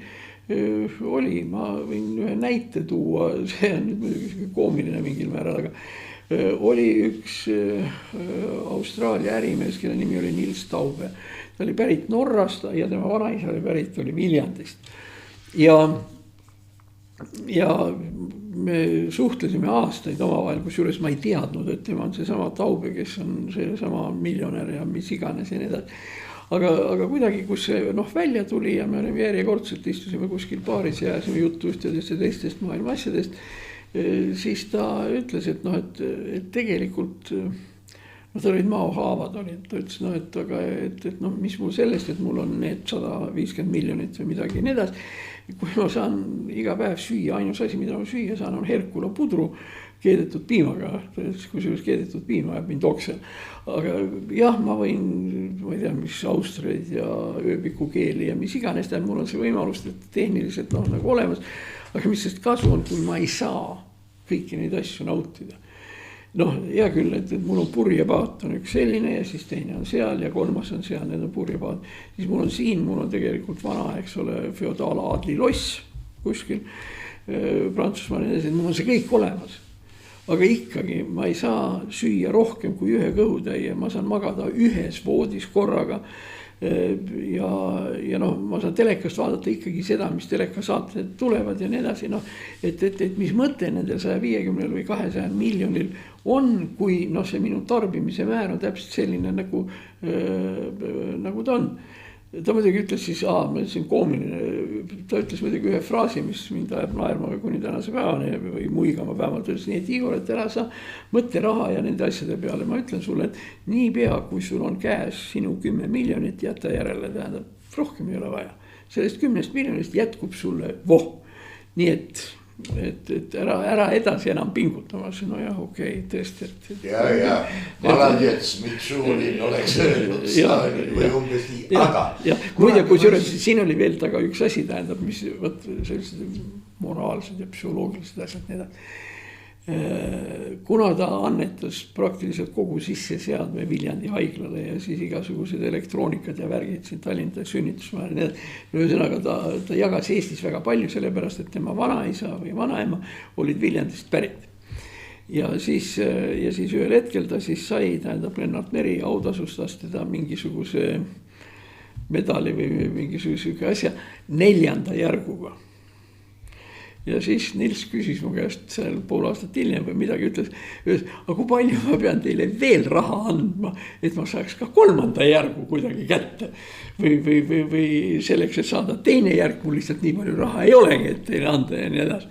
oli. Ma võin ühe näite tuua, see on nüüd muidugi koomiline mingil määral, aga oli üks Austraalia ärimees, kelle nimi oli Nils Taube. Ta oli pärit Norrast ja tema vanaisa oli Viljandist. Ja me suhtlesime aastaid omavahel, kusjuures ma ei teadnud, et tema on seesama Taube, kes on seesama miljonär ja mis iganes ja nii edasi. Aga kuidagi, kus see välja tuli ja me olime järjekordselt, istusime kuskil baaris ja ajasime juttu ühtedest ja teistest maailma asjadest, siis ta ütles, et tegelikult tal olid maohaavad, ta ütles, et mis mul sellest, et mul on need 150 miljonit või midagi nii edasi. Kui ma saan iga päev süüa, ainus asi, mida ma süüa saan, on Herkula pudru keedetud piimaga, kusjuures keedetud piima jääb mind okse. Aga jah, ma võin, ma ei tea, mis austreid ja ööbikukeeli ja mis iganes, mul on see võimalus, et tehniliselt nagu olemas. Aga mis sest kasu on, kui ma ei saa kõiki neid asju nautida. Hea küll, et mul on purjepaat on üks selline ja siis teine on seal ja kolmas on seal, need on purjepaat. Siis mul on siin, mul on tegelikult vana, eks ole, feodaalaadli loss kuskil Prantsusmaal, et mul on see kõik olemas. Aga ikkagi ma ei saa süüa rohkem kui ühe kõhutäie, ma saan magada ühes voodis korraga. Ja ma saan telekast vaadata ikkagi seda, mis telekasaated tulevad ja nii edasi, et mis mõte nendel 150 või 200 miljonil on, kui see minu tarbimise määr on täpselt selline nagu ta on. Ta muidugi ütles siis, ma ütlesin koomiline, ta ütles muidugi ühe fraasi, mis mind ajab naerma kuni tänase päevani või muigama vähemalt, ütles nii, et Igor, et ära sa mõtle raha ja nende asjade peale. Ma ütlen sulle, et nii pea, kui sul on käes sinu 10 miljonit, jätta järele, tähendab, rohkem ei ole vaja. Sellest 10 miljonist jätkub sulle Nii et ära edasi enam pingutamas. Jah, okei, tõesti. Ja, Maladjets Mitšulin oleks öelnud Stalin või umbes nii, aga. Muide, kusjuures siin oli veel taga üks asi, tähendab, mis sellised moraalsed ja psühholoogilised asjad nii edasi. Kuna ta annetas praktiliselt kogu sisseseadme Viljandi haiglale ja siis igasugused elektroonikad ja värgid siin Tallinna sünnitusmaal. Ühesõnaga ta jagas Eestis väga palju, sellepärast, et tema vanaisa või vanaema olid Viljandist pärit. Ja siis ühel hetkel ta siis sai, tähendab, Lennart Meri autasust teda mingisuguse medali või mingisuguse asja 4. järguga. Ja siis Nils küsis mu käest seal pool aastat hiljem või midagi ütles, aga kui palju ma pean teile veel raha andma, et ma saaks ka 3. järgu kuidagi kätte. Või selleks, et saada 2. järg, mul lihtsalt nii palju raha ei olegi, et teile anda ja nii edasi.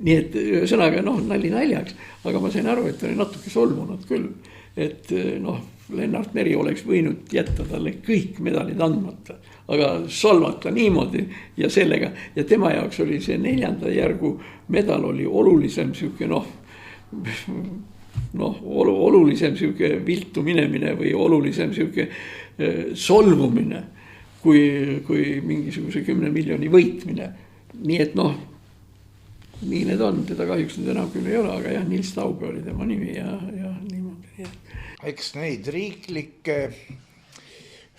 Nii et sõnaga nali naljaks, aga ma sain aru, et oli natuke solvunud küll. Et Lennart Meri oleks võinud jätta talle kõik medalid andmata, aga solvata niimoodi ja sellega. Ja tema jaoks oli see 4. järgu medal oli olulisem siuke olulisem siuke viltu minemine või olulisem siuke solvumine kui mingisuguse 10 miljoni võitmine. Nii et nii need on, teda kahjuks nüüd enam küll ei ole, aga jah, Nils Taube oli tema nimi ja niimoodi. Eks neid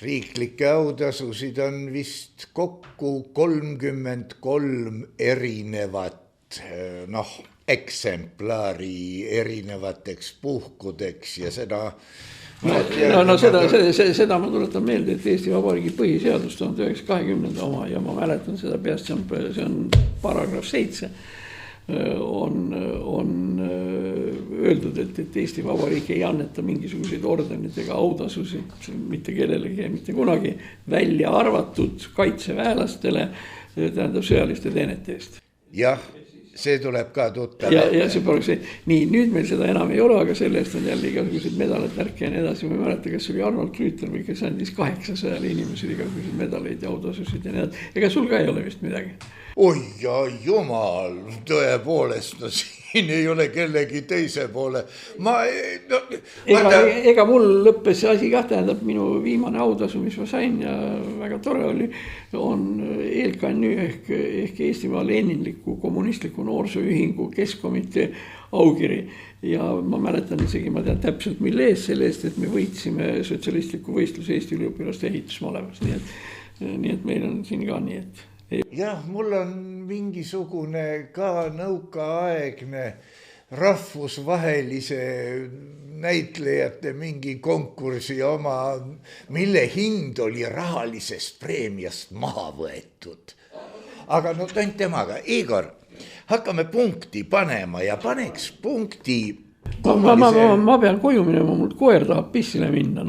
riiklikke autasusid on vist kokku 33 erinevat eksemplari erinevateks puhkudeks ja seda seda ma tuletan meelde, et Eesti Vabariigi põhiseadus 1920 oma ja ma mäletan seda peast, see on paragrahv 7 on öeldud, et Eesti Vabariik ei anneta mingisuguseid ordenid ega autasusi mitte kellelegi ja mitte kunagi, välja arvatud kaitseväelastele, tähendab sõjaliste teenete eest. Jah, see tuleb ka tuttav. Ja see poleks see, nii, nüüd meil seda enam ei ole, aga selle eest on jälle igasuguseid medaleid, märke ja nii edasi. Ma ei mäleta, kes oli Arnold Grüter või kes andis 800 inimesed igasuguseid medaleid ja autasusid ja nii edasi. Ega sul ka ei ole vist midagi? Oi ja jumal, tõepoolest, no siin ei ole kellegi teise poole. Ega mul lõppes see asi ka, tähendab minu viimane autasu, mis ma sain ja väga tore oli, on ELKNÜ ehk Eestimaa Leninliku kommunistliku noorsooühingu keskkomitee aukiri. Ja ma mäletan isegi, ma tean täpselt mille eest, selle eest, et me võitsime sotsialistliku võistluse Eesti üliõpilaste ehitusmalevas. Nii et meil on siin ka nii, et jah, mul on mingisugune ka nõukaaegne rahvusvahelise näitlejate mingi konkursi oma, mille hind oli rahalisest preemiast maha võetud. Aga no tont temaga, Igor, hakkame punkti panema ja paneks punkti. Ma pean koju minema, mul koer tahab pissile minna,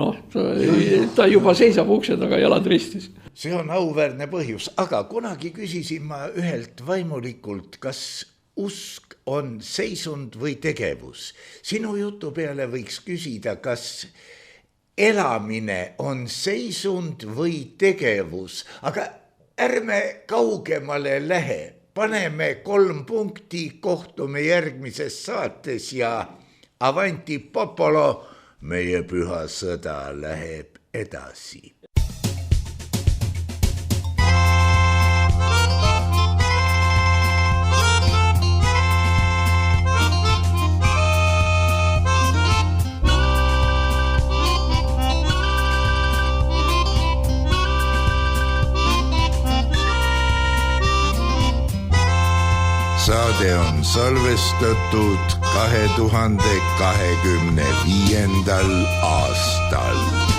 ta juba seisab ukse taga jalad ristis. See on auväärne põhjus, aga kunagi küsisin ma ühelt vaimulikult, kas usk on seisund või tegevus. Sinu jutu peale võiks küsida, kas elamine on seisund või tegevus, aga ärme kaugemale lähe. Paneme 3 punkti, kohtume järgmises saates ja avanti popolo, meie püha sõda läheb edasi. Saade on salvestatud 2025. aastal.